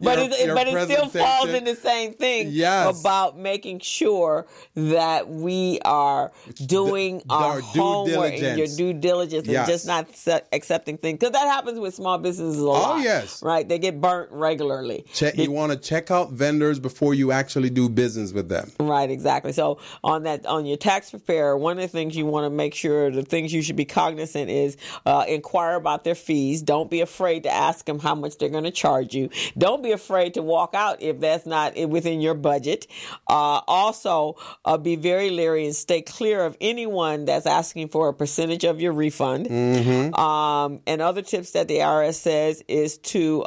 but it still falls in the same thing about making sure that we are doing our homework and your due diligence and just not accepting things, because that happens with small businesses a lot. Right? They get burnt regularly. You want to check out vendors before you actually do business with them. Right, exactly. So on your tax preparer, one of the things you want to make sure, the things you should be cognizant is inquire about their fees. Don't be afraid to ask them how much they're going to charge you. Don't be afraid to walk out if that's not within your budget. Also, be very leery and stay clear of anyone that's asking for a percentage of your refund. And other tips that the IRS says is to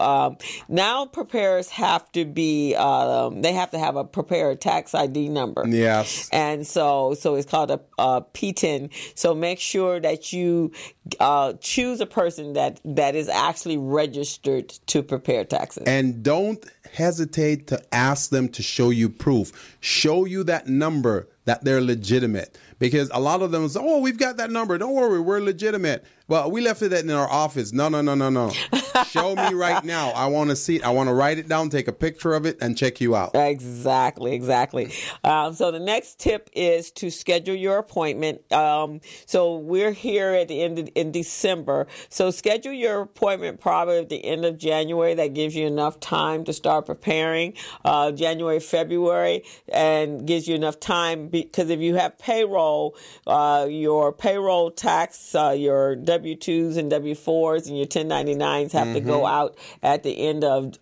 now preparers have to be they have to have a preparer tax ID number. Yes. And so it's called a P10. So make sure that you choose a person that is actually registered to prepare taxes. And don't hesitate to ask them to show you proof. Show you that number that they're legitimate. Because a lot of them say, oh, we've got that number. Don't worry, we're legitimate. Well, we left it in our office. No. Show me right now. I want to see it. I want to write it down, take a picture of it, and check you out. Exactly. So the next tip is to schedule your appointment. So we're here at the end in December. So schedule your appointment probably at the end of January. That gives you enough time to start preparing. January, February, and gives you enough time, because if you have payroll, your payroll tax, your W-2s and W-4s and your 1099s have to go out at the end of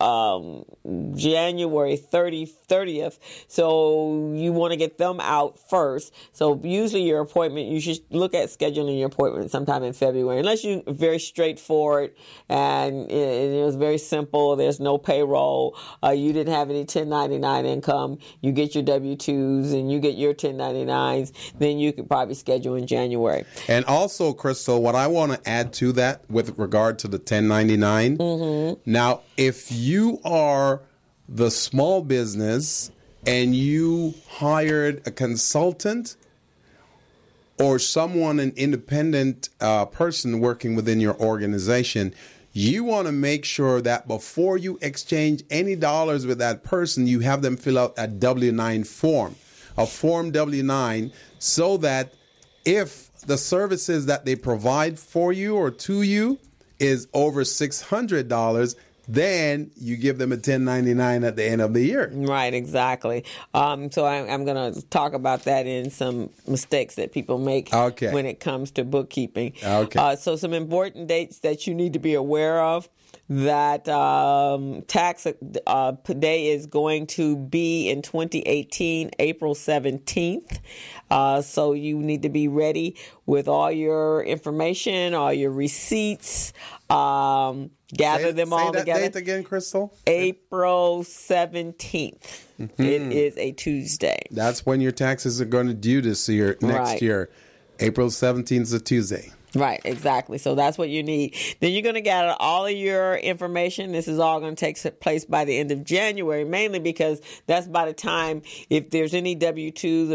January 30th. So you want to get them out first. So usually your appointment, you should look at scheduling your appointment sometime in February, unless you're very straightforward and it was very simple. There's no payroll. You didn't have any 1099 income. You get your W-2s and you get your 1099s. Then you could probably schedule in January. And also, Crystal, what I want to add to that with regard to the 1099. Now, if you are the small business and you hired a consultant or someone, an independent person working within your organization, you want to make sure that before you exchange any dollars with that person, you have them fill out a W-9 form, a Form W-9, so that if the services that they provide for you or to you is over $600, then you give them a 1099 at the end of the year. Right, exactly. So I'm going to talk about that in some mistakes that people make when it comes to bookkeeping. So some important dates that you need to be aware of. That tax day is going to be in 2018, April 17th. So you need to be ready with all your information, all your receipts. Gather them all together. Say that date again, Crystal. April 17th. It is a Tuesday. That's when your taxes are going to due this year, next year. April 17th is a Tuesday. Right, exactly. So that's what you need. Then you're going to gather all of your information. This is all going to take place by the end of January, mainly because that's by the time, if there's any W-2s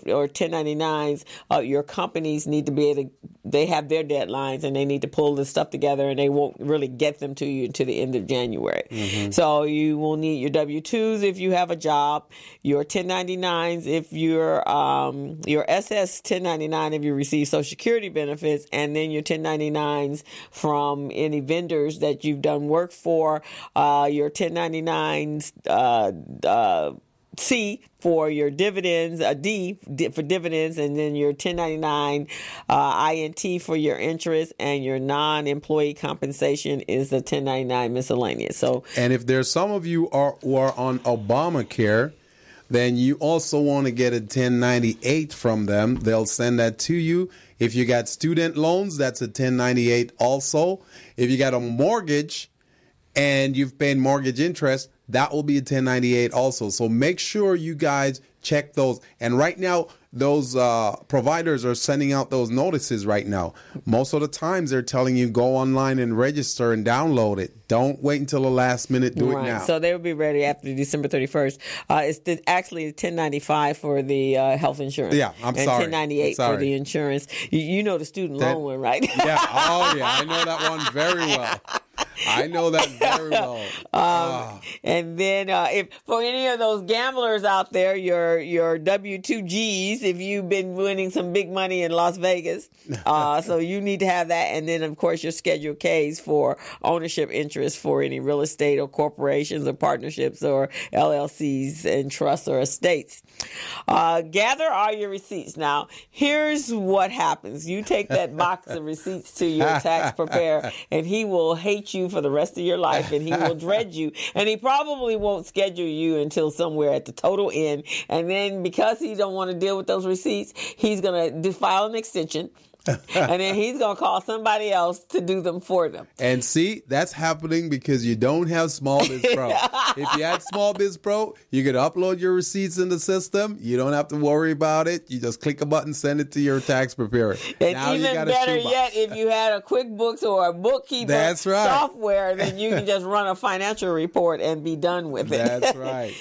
or 1099s, your companies need to be able to, they have their deadlines and they need to pull the stuff together, and they won't really get them to you until the end of January. So you will need your W-2s if you have a job, your 1099s if your SS 1099 if you receive Social Security benefits, and then your 1099s from any vendors that you've done work for, your 1099s, C for your dividends, D for dividends, and then your 1099 INT for your interest, and your non-employee compensation is the 1099 miscellaneous. So, and if there's some of you who are on Obamacare, then you also want to get a 1098 from them. They'll send that to you. If you got student loans, that's a 1098 also. If you got a mortgage, and you've paid mortgage interest, that will be a 1098 also. So make sure you guys check those. And right now, those providers are sending out those notices right now. Most of the times they're telling you go online and register and download it. Don't wait until the last minute. Do it now. So they will be ready after December 31st. It's actually 1095 for the health insurance. Yeah, I'm and sorry. 1098 for the insurance. You know the student loan one, right? Yeah. Oh, yeah. I know that one very well. I know that very well. And then if for any of those gamblers out there, your W-2Gs, if you've been winning some big money in Las Vegas, so you need to have that. And then, of course, your Schedule Ks for ownership interest for any real estate or corporations or partnerships or LLCs and trusts or estates. Gather all your receipts. Now, here's what happens. You take that box of receipts to your tax preparer, and he will hate you for the rest of your life, and he will dread you. And he probably won't schedule you until somewhere at the total end. And then because he don't want to deal with those receipts, he's going to file an extension. And then he's going to call somebody else to do them for them. And see, that's happening because you don't have Small Biz Pro. If you had Small Biz Pro, you could upload your receipts in the system. You don't have to worry about it. You just click a button, send it to your tax preparer. And now even you got better yet, if you had a QuickBooks or a bookkeeper software, then you can just run a financial report and be done with it. That's right.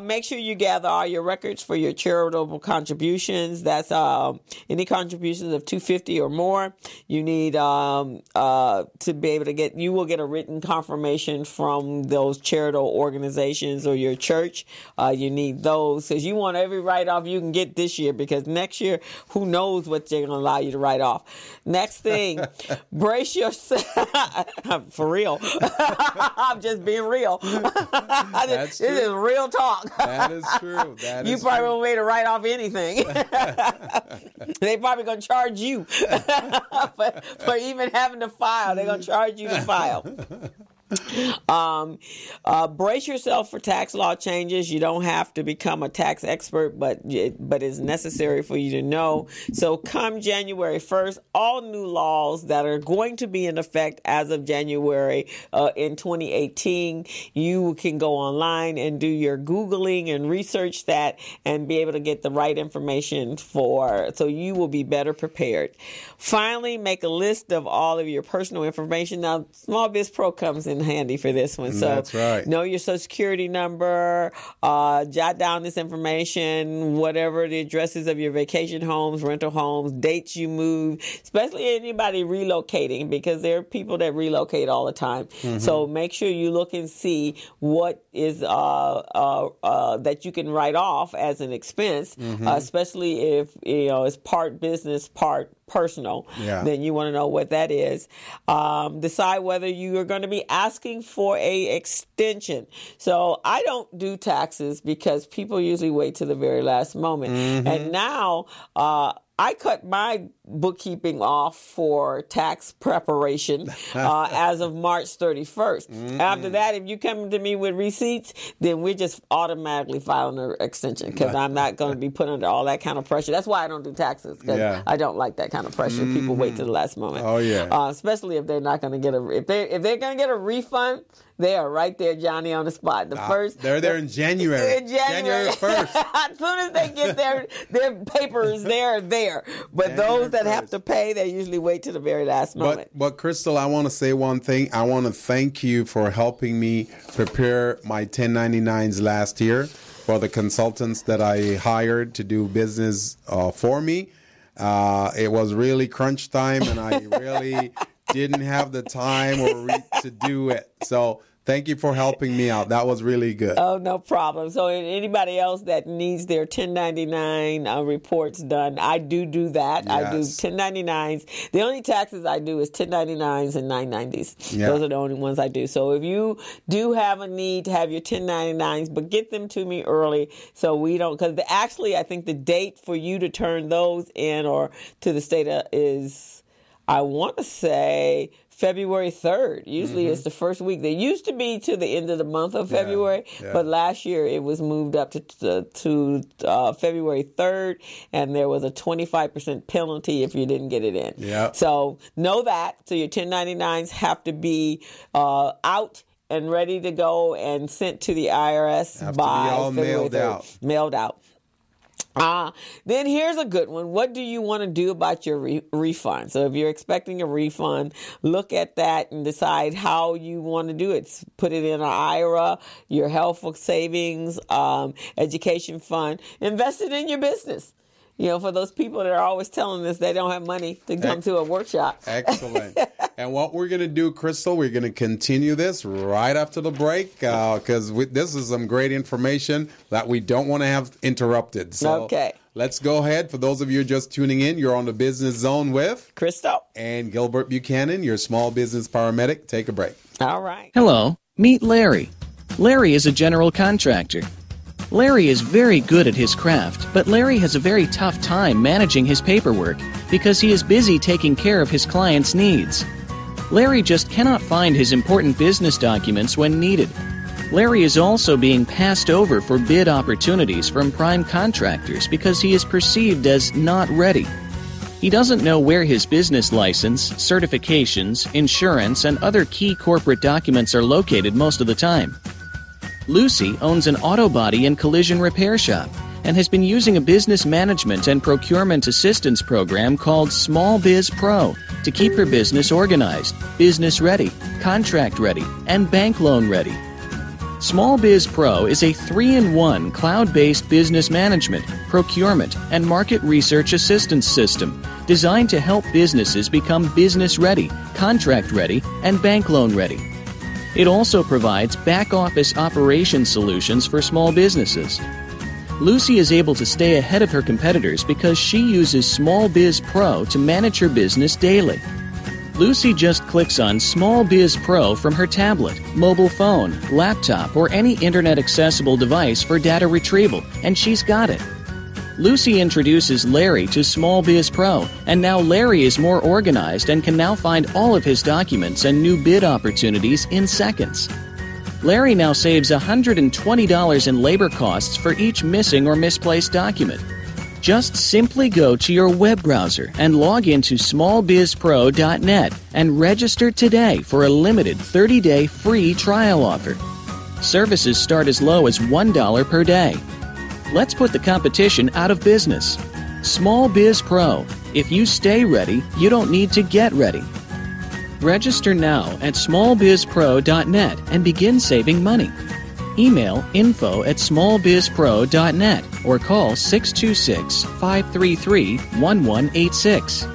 Make sure you gather all your records for your charitable contributions. That's any contributions of $250 or more. You need to be able to you will get a written confirmation from those charitable organizations or your church. You need those because you want every write-off you can get this year, because next year, who knows what they're going to allow you to write off. Next thing, brace yourself. For real. I'm just being real. That's this is real talk. That is true. You probably won't be able to write off anything. They probably going to charge you for even having to file. They're going to charge you to file. Brace yourself for tax law changes. You don't have to become a tax expert, but it's necessary for you to know. So come January 1st, all new laws that are going to be in effect as of January in 2018, you can go online and do your Googling and research that and be able to get the right information so you will be better prepared. Finally, make a list of all of your personal information. Now, Small Biz Pro comes in handy for this one. So that's right. Know your Social Security number, jot down this information, whatever the addresses of your vacation homes, rental homes, dates you move, especially anybody relocating, because there are people that relocate all the time. Mm-hmm. So make sure you look and see what is that you can write off as an expense, mm-hmm. Especially if it's part business, part personal. Yeah. Then you want to know what that is. Decide whether you are going to be asking for a extension. So I don't do taxes because people usually wait to the very last moment. Mm-hmm. And now I cut my bookkeeping off for tax preparation as of March 31st. Mm-hmm. After that, if you come to me with receipts, then we're just automatically filing an extension, because I'm not going to be put under all that kind of pressure. That's why I don't do taxes, because I don't like that kind of pressure. Mm-hmm. People wait to the last moment. Oh yeah. Especially if they're not going to get if they're going to get a refund, they are right there, Johnny, on the spot. They're there in January. January 1st. As soon as they get their papers, they're there. But January those that 1st. Have to pay, they usually wait to the very last moment. But Crystal, I want to say one thing. I want to thank you for helping me prepare my 1099s last year for the consultants that I hired to do business for me. It was really crunch time, and I really didn't have the time to do it. So thank you for helping me out. That was really good. Oh, no problem. So anybody else that needs their 1099 reports done, I do that. Yes. I do 1099s. The only taxes I do is 1099s and 990s. Yeah. Those are the only ones I do. So if you do have a need to have your 1099s, but get them to me early so we don't, because actually I think the date for you to turn those in or to the state is, I want to say, February 3rd. Usually mm-hmm. it's the first week. They used to be to the end of the month of February, but last year it was moved up to February 3rd, and there was a 25% penalty if you didn't get it in. Yeah. So know that. So your 1099s have to be out and ready to go and sent to the IRS Have by to be all February mailed 3rd. out. Mailed out. Then here's a good one. What do you want to do about your refund? So if you're expecting a refund, look at that and decide how you want to do it. Put it in an IRA, your health savings, education fund. Invest it in your business. You know, for those people that are always telling us they don't have money to come to a workshop. Excellent. And what we're going to do, Crystal, we're going to continue this right after the break because this is some great information that we don't want to have interrupted. So okay. Let's go ahead. For those of you just tuning in, you're on the Business Zone with Crystal and Gilbert Buchanan, your small business paramedic. Take a break. All right. Hello, meet Larry. Larry is a general contractor. Larry is very good at his craft, but Larry has a very tough time managing his paperwork because he is busy taking care of his clients' needs. Larry just cannot find his important business documents when needed. Larry is also being passed over for bid opportunities from prime contractors because he is perceived as not ready. He doesn't know where his business license, certifications, insurance, and other key corporate documents are located most of the time. Lucy owns an auto body and collision repair shop and has been using a business management and procurement assistance program called Small Biz Pro to keep her business organized, business ready, contract ready, and bank loan ready. Small Biz Pro is a 3-in-1 cloud-based business management, procurement, and market research assistance system designed to help businesses become business ready, contract ready, and bank loan ready. It also provides back-office operation solutions for small businesses. Lucy is able to stay ahead of her competitors because she uses Small Biz Pro to manage her business daily. Lucy just clicks on Small Biz Pro from her tablet, mobile phone, laptop, or any internet-accessible device for data retrieval, and she's got it. Lucy introduces Larry to Small Biz Pro, and now Larry is more organized and can now find all of his documents and new bid opportunities in seconds. Larry now saves $120 in labor costs for each missing or misplaced document. Just simply go to your web browser and log into smallbizpro.net and register today for a limited 30-day free trial offer. Services start as low as $1 per day. Let's put the competition out of business. Small Biz Pro. If you stay ready, you don't need to get ready. Register now at smallbizpro.net and begin saving money. Email info@smallbizpro.net or call 626-533-1186.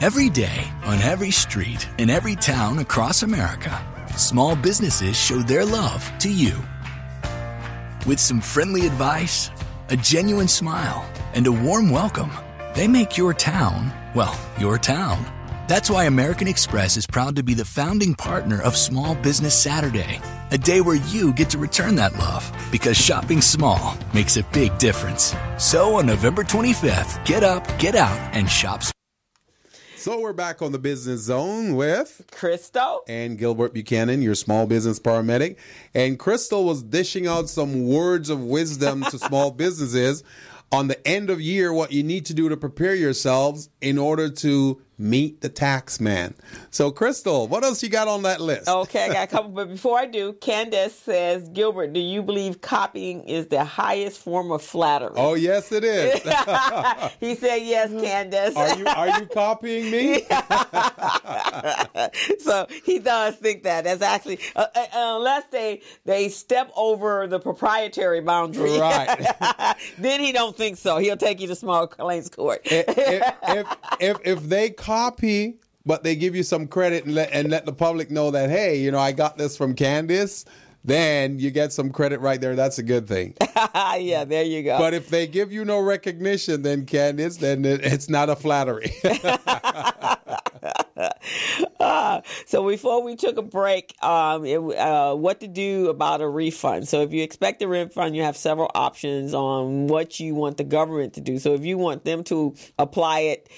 Every day, on every street, in every town across America, small businesses show their love to you. With some friendly advice, a genuine smile, and a warm welcome, they make your town, well, your town. That's why American Express is proud to be the founding partner of Small Business Saturday, a day where you get to return that love, because shopping small makes a big difference. So on November 25th, get up, get out, and shop small. So we're back on the Business Zone with Crystal and Gilbert Buchanan, your small business paramedic. And Crystal was dishing out some words of wisdom to small businesses on the end of year, what you need to do to prepare yourselves in order to meet the tax man. So, Crystal, what else you got on that list? Okay, I got a couple, but before I do, Candace says, Gilbert, do you believe copying is the highest form of flattery? Oh, yes, it is. He said yes, Candace. Are you copying me? So he does think that. That's actually, unless they step over the proprietary boundary. Right. Then he don't think so. He'll take you to small claims court. If they copy, but they give you some credit and let the public know that, hey, you know, I got this from Candace, then you get some credit right there. That's a good thing. Yeah, there you go. But if they give you no recognition, then Candace, then it's not a flattery. So before we took a break, what to do about a refund. So if you expect a refund, you have several options on what you want the government to do. So if you want them to apply it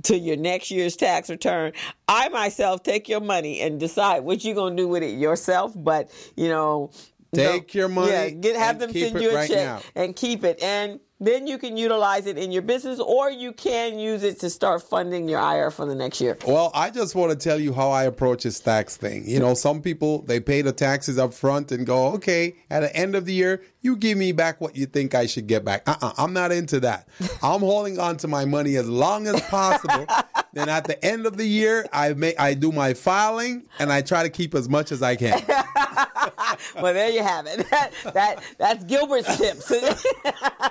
to your next year's tax return, I myself take your money and decide what you're going to do with it yourself. But, you know, take your money, have them send you a check now. and keep it. And then you can utilize it in your business, or you can use it to start funding your IRA for the next year. Well, I just want to tell you how I approach this tax thing. You know, some people, they pay the taxes up front and go, okay, at the end of the year, you give me back what you think I should get back. I'm not into that. I'm holding on to my money as long as possible. Then at the end of the year, I do my filing and I try to keep as much as I can. Well, there you have it. That's Gilbert's tips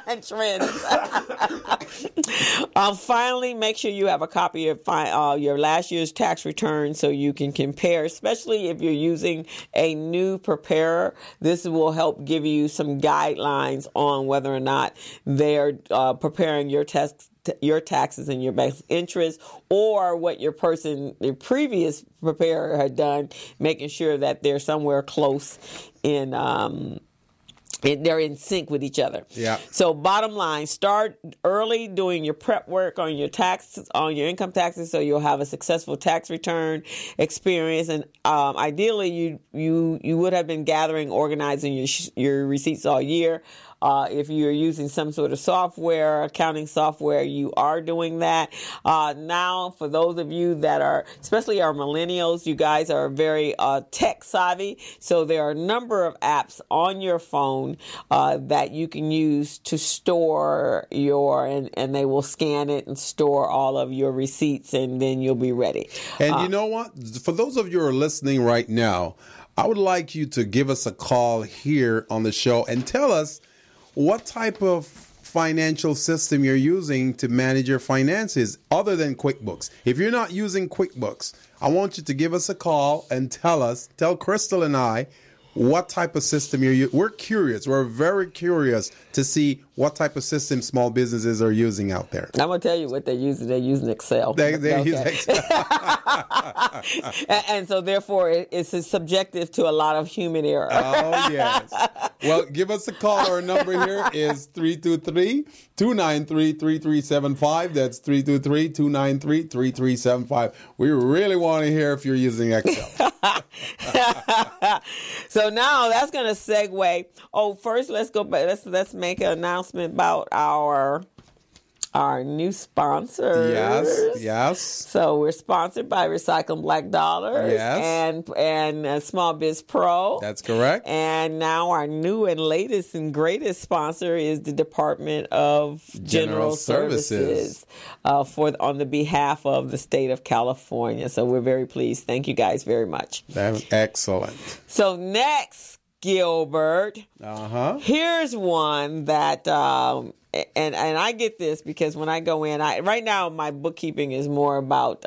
and trends. Finally, make sure you have a copy of your last year's tax return so you can compare, especially if you're using a new preparer. This will help give you some guidelines on whether or not they're preparing your taxes in your best interest, or what your previous preparer had done, making sure that they're somewhere close in they're in sync with each other. Yeah. So bottom line, start early doing your prep work on your taxes, on your income taxes, so you'll have a successful tax return experience. And ideally, you would have been organizing your receipts all year. If you're using some sort of software, accounting software, you are doing that. Now, for those of you that are, especially our millennials, you guys are very tech savvy. So there are a number of apps on your phone that you can use to store and they will scan it and store all of your receipts, and then you'll be ready. And you know what? For those of you who are listening right now, I would like you to give us a call here on the show and tell us what type of financial system you're using to manage your finances other than QuickBooks. If you're not using QuickBooks, I want you to give us a call and tell Crystal and I what type of system you're using. We're curious. We're very curious to see what type of system small businesses are using out there. I'm going to tell you what they're using. They're using Excel. They use Excel. And so, therefore, it's subjective to a lot of human error. Oh, yes. Well, give us a call. Our number here is 323-293-3375. That's 323-293-3375. We really want to hear if you're using Excel. So now that's going to segue. Oh, first let's go back. Let's make an announcement about our new sponsors. Yes. So we're sponsored by Recycling Black Dollars. Yes. And Small Biz Pro. That's correct. And now our new and latest and greatest sponsor is the Department of General Services on the behalf of the state of California. So we're very pleased. Thank you guys very much. That's excellent. So next, Gilbert. Here's one that and I get this because when I go in, right now my bookkeeping is more about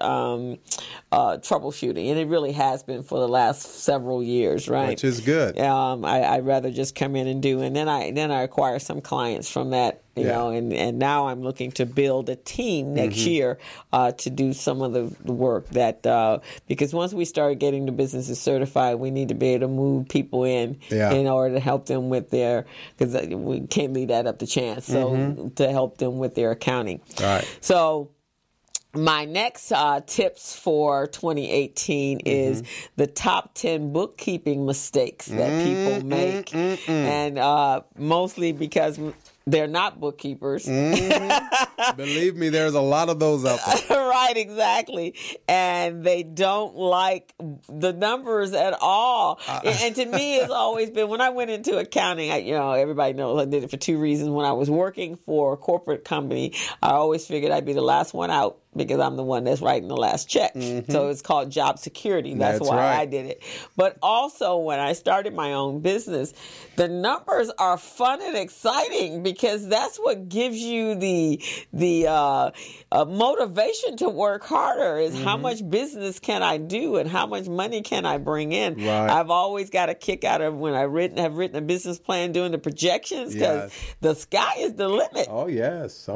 troubleshooting, and it really has been for the last several years, right? Which is good. I'd rather just come in and do, and then I acquire some clients from that. You know, and now I'm looking to build a team next year to do some of the work that because once we start getting the businesses certified, we need to be able to move people in order to help them with because we can't leave that up to chance. So to help them with their accounting. All right. So my next tips for 2018 is the top 10 bookkeeping mistakes that people make, and mostly because they're not bookkeepers. Believe me, there's a lot of those out there. Right, exactly. And they don't like the numbers at all. And to me, it's always been, when I went into accounting, everybody knows I did it for two reasons. When I was working for a corporate company, I always figured I'd be the last one out, because I'm the one that's writing the last check. So it's called job security. That's why right. I did it. But also when I started my own business, the numbers are fun and exciting because that's what gives you the motivation to work harder is how much business can I do and how much money can I bring in. Right. I've always got a kick out of when have written a business plan doing the projections because the sky is the limit. Oh, yes.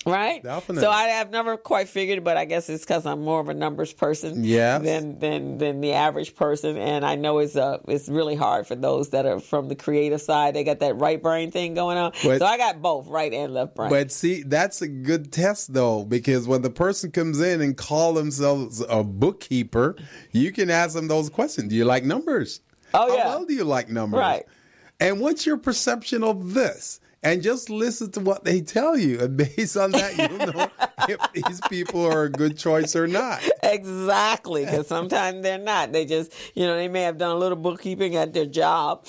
Right? Definitely. So I have never quite figured it, but I guess it's because I'm more of a numbers person than the average person. And I know it's really hard for those that are from the creative side. They got that right brain thing going on. So I got both, right and left brain. But see, that's a good test, though, because when the person comes in and call themselves a bookkeeper, you can ask them those questions. Do you like numbers? Oh, How well do you like numbers? Right. And what's your perception of this? and just listen to what they tell you. And based on that, you'll know if these people are a good choice or not. Exactly, because sometimes they're not. They just, they may have done a little bookkeeping at their job.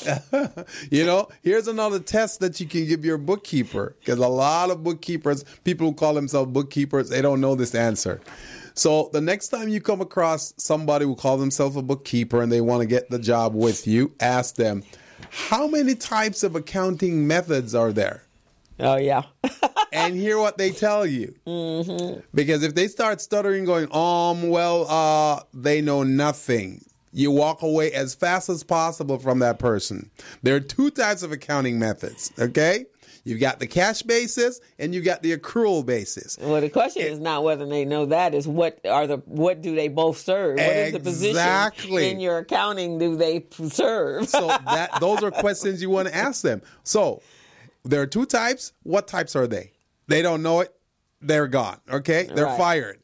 Here's another test that you can give your bookkeeper, because a lot of bookkeepers, people who call themselves bookkeepers, they don't know this answer. So the next time you come across somebody who calls themselves a bookkeeper and they want to get the job with you, ask them, how many types of accounting methods are there? Oh, yeah. And hear what they tell you. Mm-hmm. Because if they start stuttering, going, they know nothing. You walk away as fast as possible from that person. There are 2 types of accounting methods, okay? You've got the cash basis and you got the accrual basis. Well, the question is not whether they know that, is what do they both serve? What is the position in your accounting do they serve? So those are questions you want to ask them. So there are 2 types. What types are they? They don't know it. They're gone. Okay? They're fired.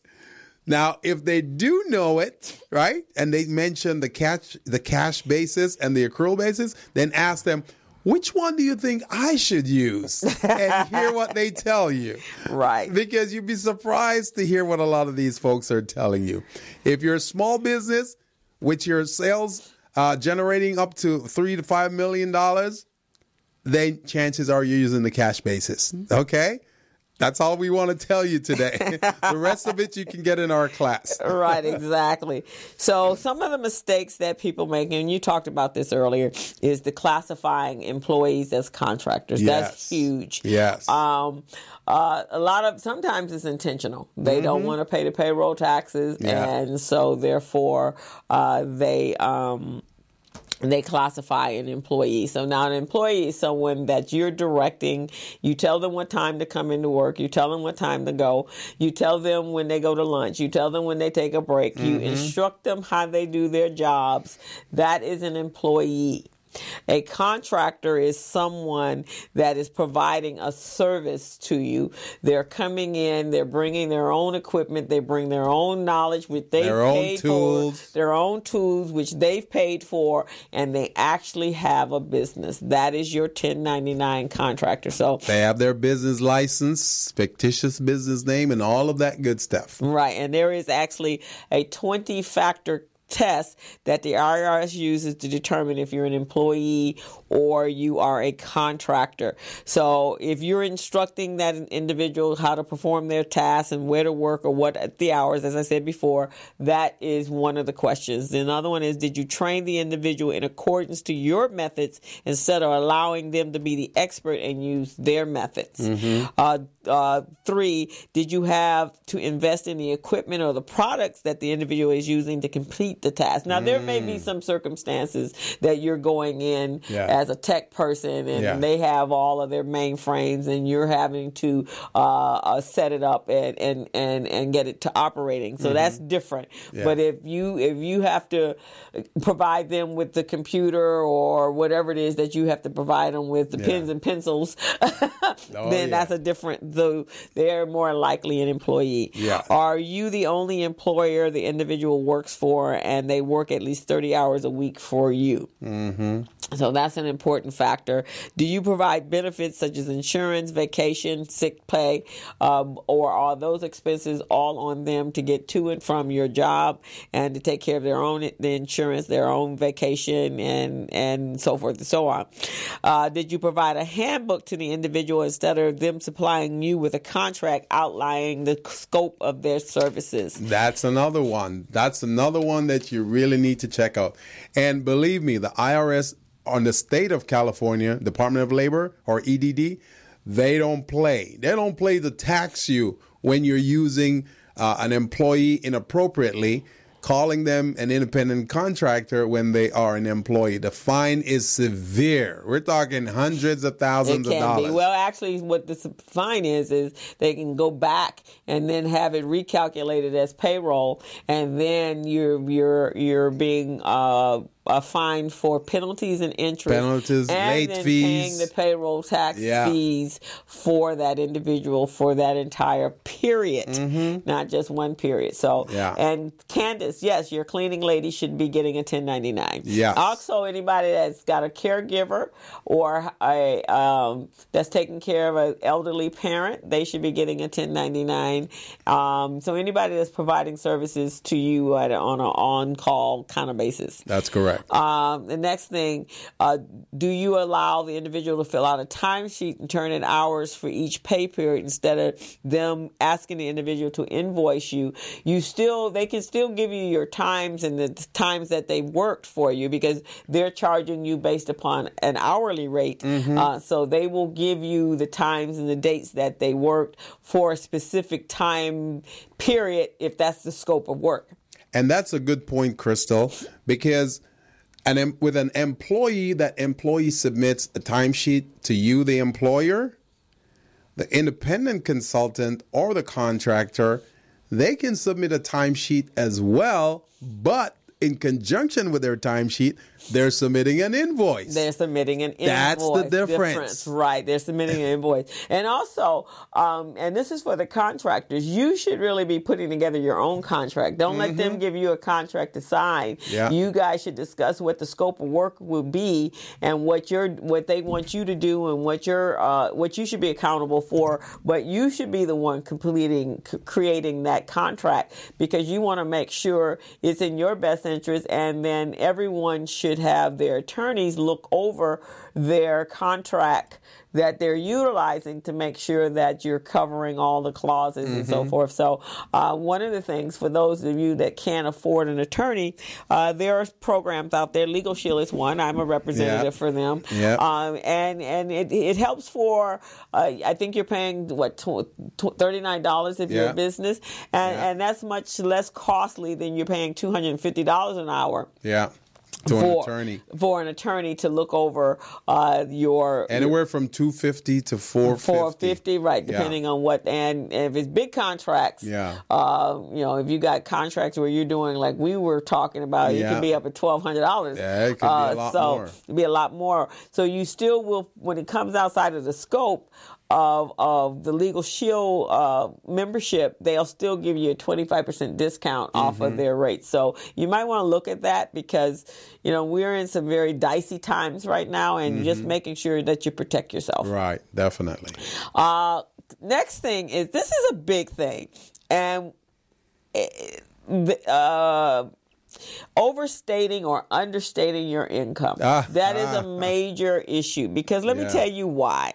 Now, if they do know it, right, and they mention the cash basis and the accrual basis, then ask them, which one do you think I should use? And hear what they tell you. Right. Because you'd be surprised to hear what a lot of these folks are telling you. If you're a small business with your sales generating up to $3 to $5 million, then chances are you're using the cash basis. Okay? That's all we want to tell you today. The rest of it you can get in our class. Right, exactly. So some of the mistakes that people make, and you talked about this earlier, is the classifying employees as contractors. Yes. That's huge. Yes. Sometimes it's intentional. They don't want to pay the payroll taxes, and so therefore they classify an employee. So now an employee is someone that you're directing. You tell them what time to come into work. You tell them what time to go. You tell them when they go to lunch. You tell them when they take a break. You instruct them how they do their jobs. That is an employee. A contractor is someone that is providing a service to you. They're coming in, they're bringing their own equipment, they bring their own knowledge, which they've paid for, their own tools, which they've paid for, and they actually have a business. That is your 1099 contractor. So they have their business license, fictitious business name, and all of that good stuff. Right, and there is actually a 20-factor test that the IRS uses to determine if you're an employee or you are a contractor. So if you're instructing that individual how to perform their tasks and where to work or what at the hours, as I said before, that is one of the questions. Another one is, did you train the individual in accordance to your methods instead of allowing them to be the expert and use their methods? 3, did you have to invest in the equipment or the products that the individual is using to complete the task? Now, there may be some circumstances that you're going in as a tech person and they have all of their mainframes and you're having to set it up and get it to operating. So that's different. But if you have to provide them with the computer or whatever it is that you have to provide them with, the pens and pencils, then that's a different, though they're more likely an employee. Are you the only employer the individual works for and they work at least 30 hours a week for you? So that's an important factor. Do you provide benefits such as insurance, vacation, sick pay, or are those expenses all on them to get to and from your job and to take care of the insurance, their own vacation, and so forth and so on? Did you provide a handbook to the individual instead of them supplying you with a contract outlining the scope of their services? That's another one. That's another one that you really need to check out. And believe me, the IRS on the state of California, Department of Labor or EDD, they don't play. They don't play to tax you when you're using an employee inappropriately, calling them an independent contractor when they are an employee. The fine is severe. We're talking hundreds of thousands of dollars. Be. Well, actually, what the fine is they can go back and then have it recalculated as payroll, and then you're being fined for penalties and interest, penalties, and late then fees, paying the payroll tax fees for that individual for that entire period, not just one period. So, and Candace this. Yes, your cleaning lady should be getting a 1099. Yes. Also, anybody that's got a caregiver or a that's taking care of an elderly parent, they should be getting a 1099. So anybody that's providing services to you on an on-call kind of basis. That's correct. The next thing, do you allow the individual to fill out a timesheet and turn in hours for each pay period instead of them asking the individual to invoice you? They can still give you your times and the times that they worked for you because they're charging you based upon an hourly rate. So they will give you the times and the dates that they worked for a specific time period if that's the scope of work. And that's a good point, Crystal, because with an employee, that employee submits a timesheet to you, the employer, the independent consultant or the contractor, they can submit a timesheet as well, but in conjunction with their timesheet, they're submitting an invoice. They're submitting an invoice. That's the difference. Right. They're submitting an invoice. And also, and this is for the contractors, you should really be putting together your own contract. Don't let them give you a contract to sign. Yeah. You guys should discuss what the scope of work will be and what they want you to do and what you should be accountable for. But you should be the one creating that contract because you want to make sure it's in your best interest, and then everyone should have their attorneys look over their contract that they're utilizing to make sure that you're covering all the clauses and so forth. So one of the things for those of you that can't afford an attorney, there are programs out there. Legal Shield is one. I'm a representative for them. And it helps for, I think you're paying, $39 if you're a business. And that's much less costly than you're paying $250 an hour. Yeah. For an attorney to look over your anywhere from $250 to $450. Right, depending on what, and if it's big contracts, if you got contracts where you're doing like we were talking about, it could be up at $1,200. Yeah, it could be a lot more. It'd be a lot more. So you still will, when it comes outside of the scope of the Legal Shield membership, they'll still give you a 25% discount off of their rates. So you might want to look at that because, we're in some very dicey times right now, and just making sure that you protect yourself. Right, definitely. Next thing is, this is a big thing, and overstating or understating your income. That is a major issue because let me tell you why.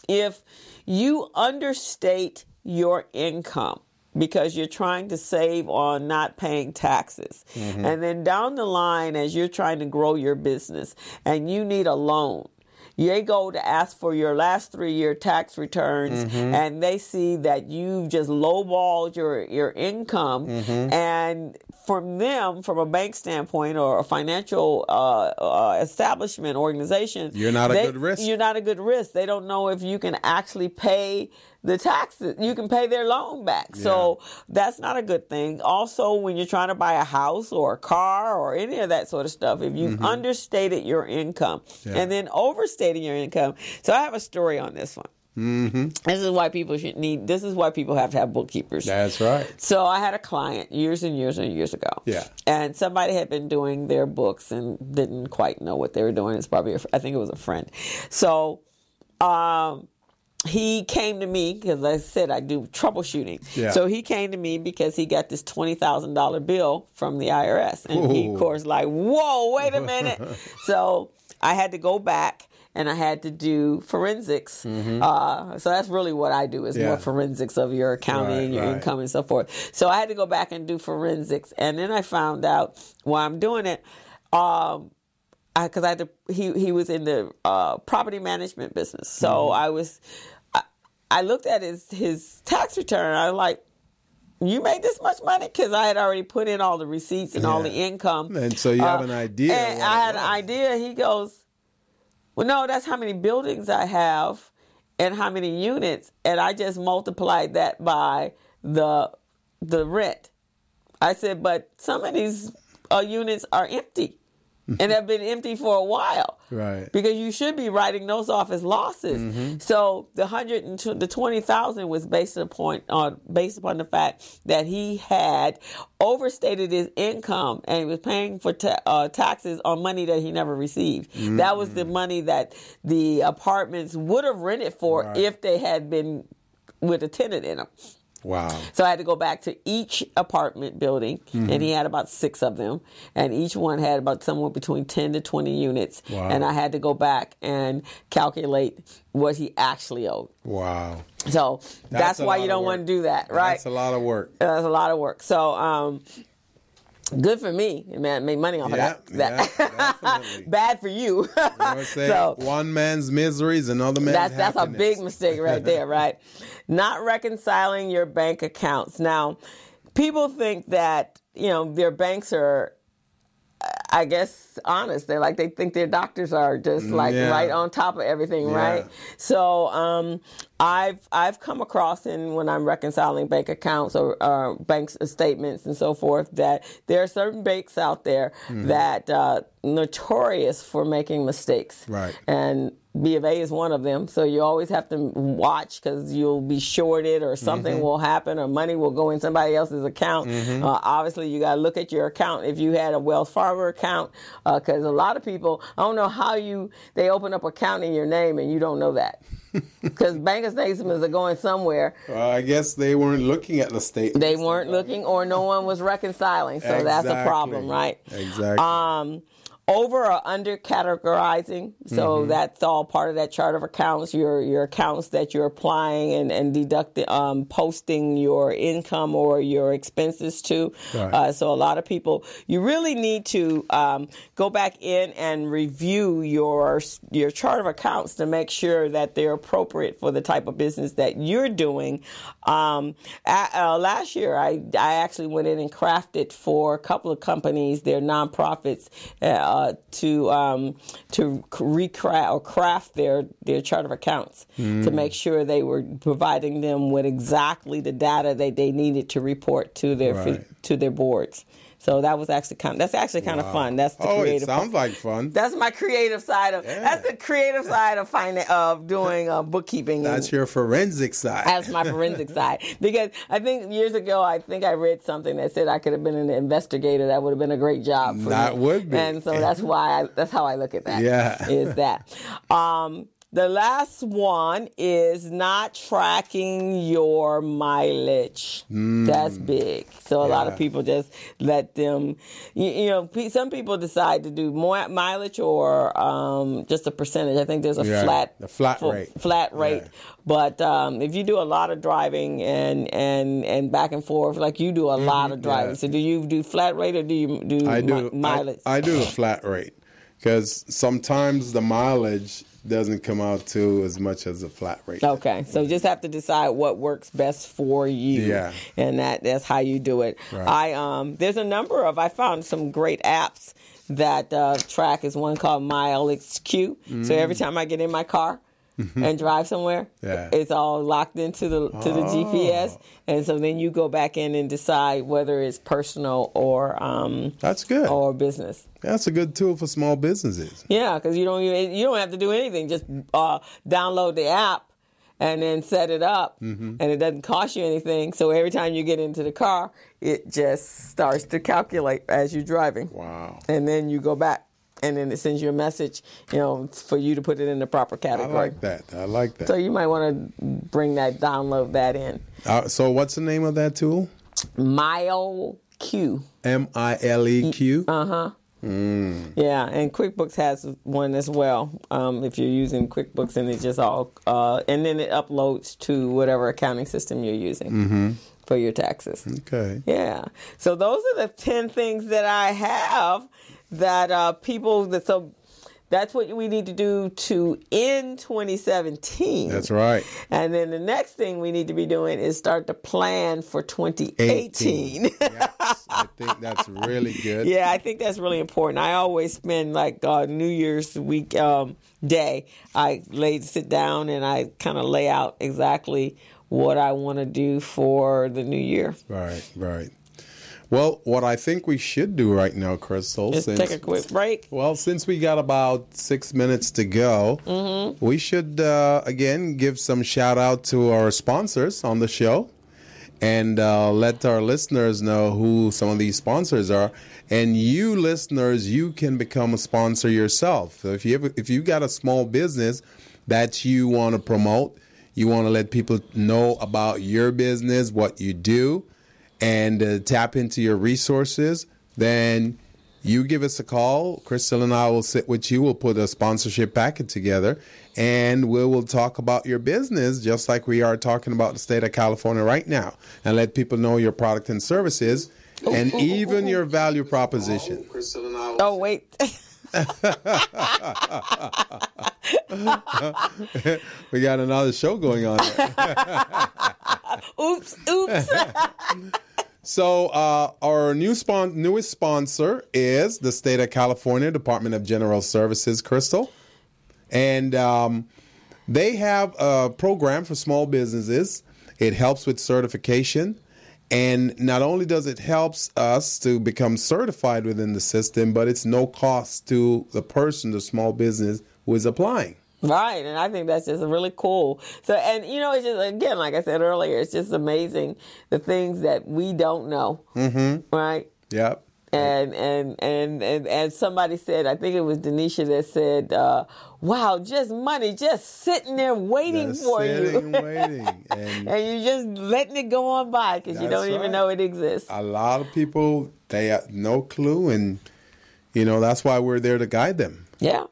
If you understate your income because you're trying to save on not paying taxes, and then down the line as you're trying to grow your business and you need a loan, they go to ask for your last 3-year tax returns, and they see that you've just lowballed your income, and from a bank standpoint or a financial establishment organization, you're not a good risk. You're not a good risk. They don't know if you can actually pay the taxes. You can pay their loan back. Yeah. So that's not a good thing. Also, when you're trying to buy a house or a car or any of that sort of stuff, if you've understated your income and then overstating your income. So I have a story on this one. This is why people have to have bookkeepers. That's right. So I had a client years and years and years ago. Yeah. And somebody had been doing their books and didn't quite know what they were doing. It's probably, I think it was a friend. So, he came to me because I said I do troubleshooting. Yeah. So he came to me because he got this $20,000 bill from the IRS. And he, of course, like, whoa, wait a minute. So I had to go back and I had to do forensics. So that's really what I do is more forensics of your accounting and your income and so forth. So I had to go back and do forensics. And then I found out while I'm doing it, because he was in the property management business. So I looked at his tax return. I was like, you made this much money? Because I had already put in all the receipts and all the income. And so you have an idea. And I had an idea. He goes, well, no, that's how many buildings I have and how many units. And I just multiplied that by the rent. I said, but some of these units are empty. and have been empty for a while. Right. Because you should be writing those off as losses. So the $20,000 was based upon the fact that he had overstated his income and he was paying for taxes on money that he never received. That was the money that the apartments would have rented for if they had been with a tenant in them. Wow. So I had to go back to each apartment building, and he had about 6 of them, and each one had about somewhere between 10 to 20 units. Wow. And I had to go back and calculate what he actually owed. Wow. So that's why you don't want to do that, right? That's a lot of work. That's a lot of work. So good for me, man. Made money off of that. Definitely. Bad for you. So one man's misery is another man's happiness. That's a big mistake right there, right? Not reconciling your bank accounts. Now, people think that, their banks are, I guess, honest. They think their doctors are just right on top of everything, right? So I've come across when I'm reconciling bank accounts or bank statements and so forth that there are certain banks out there that notorious for making mistakes. Right. And B of A is one of them. So you always have to watch because you'll be shorted or something will happen or money will go in somebody else's account. Obviously, you got to look at your account if you had a Wells Fargo account because a lot of people, I don't know how they open up an account in your name and you don't know that. Because bank statements are going somewhere. I guess they weren't looking at the statement. They weren't looking or no one was reconciling. So that's a problem, right? Exactly. Over or under categorizing. So that's all part of that chart of accounts, your accounts that you're applying and deducting, posting your income or your expenses to. Right. So a lot of people, you really need to go back in and review your chart of accounts to make sure that they're appropriate for the type of business that you're doing. Last year, I actually went in and crafted for a couple of companies, their nonprofits, to craft their chart of accounts to make sure they were providing them with exactly the data that they needed to report to their boards. So that was actually kind of fun. That's the creative. It sounds like fun. That's my creative side of. Yeah. That's the creative side of doing bookkeeping. That's your forensic side. That's my forensic side. Because I think years ago, I read something that said I could have been an investigator. That would have been a great job for me. That would be. And so that's how I look at that. Yeah. Is that. The last one is not tracking your mileage. That's big. So a lot of people just let them, some people decide to do more mileage or just a percentage. I think there's a flat rate. Yeah. But if you do a lot of driving and back and forth, like you do a lot of driving. So do you do flat rate or do you do mileage? I do a flat rate because sometimes the mileage doesn't come out to as much as a flat rate. Okay, so just have to decide what works best for you. Yeah, and that's how you do it. Right. There's a number of, I found some great apps that track. Is one called MileageQ. So every time I get in my car and drive somewhere, it's all locked into the GPS, and so then you go back in and decide whether it's personal or that's good, or business. That's a good tool for small businesses. Yeah, because you don't have to do anything. Just download the app and then set it up, and it doesn't cost you anything. So every time you get into the car, it just starts to calculate as you're driving. Wow! And then you go back, and then it sends you a message, for you to put it in the proper category. I like that. So you might want to download that in. So what's the name of that tool? MileageQ. MileageQ. Yeah, and QuickBooks has one as well. If you're using QuickBooks, and it just all, and then it uploads to whatever accounting system you're using for your taxes. Okay. Yeah. So those are the 10 things that I have that so that's what we need to do to end 2017. That's right. And then the next thing we need to be doing is start to plan for 2018. Yes, I think that's really good. Yeah, I think that's really important. I always spend New Year's week day. I sit down and I kind of lay out exactly what I want to do for the new year. Right. Well, what I think we should do right now, Crystal, Let's take a quick break. Well, since we got about 6 minutes to go, we should, again, give some shout out to our sponsors on the show and let our listeners know who some of these sponsors are. And you listeners, you can become a sponsor yourself. So if you got a small business that you want to promote, you want to let people know about your business, what you do, and tap into your resources, then you give us a call. Crystal and I will sit with you. We'll put a sponsorship packet together, and we will talk about your business just like we are talking about the state of California right now, and let people know your product and services and even your value proposition. Oh, wait. We got another show going on there. Oops. So our newest sponsor is the State of California Department of General Services, Crystal. And they have a program for small businesses. It helps with certification. And not only does it help us to become certified within the system, but it's no cost to the person, the small business who is applying. Right, and I think that's just really cool. So, and it's just, again, like I said earlier, it's just amazing the things that we don't know, right? Yep. And somebody said, I think it was Denisha that said, wow, just money just sitting there waiting for you. Waiting. And you're just letting it go on by because you don't even know it exists. A lot of people, they have no clue, and, that's why we're there to guide them. Yeah,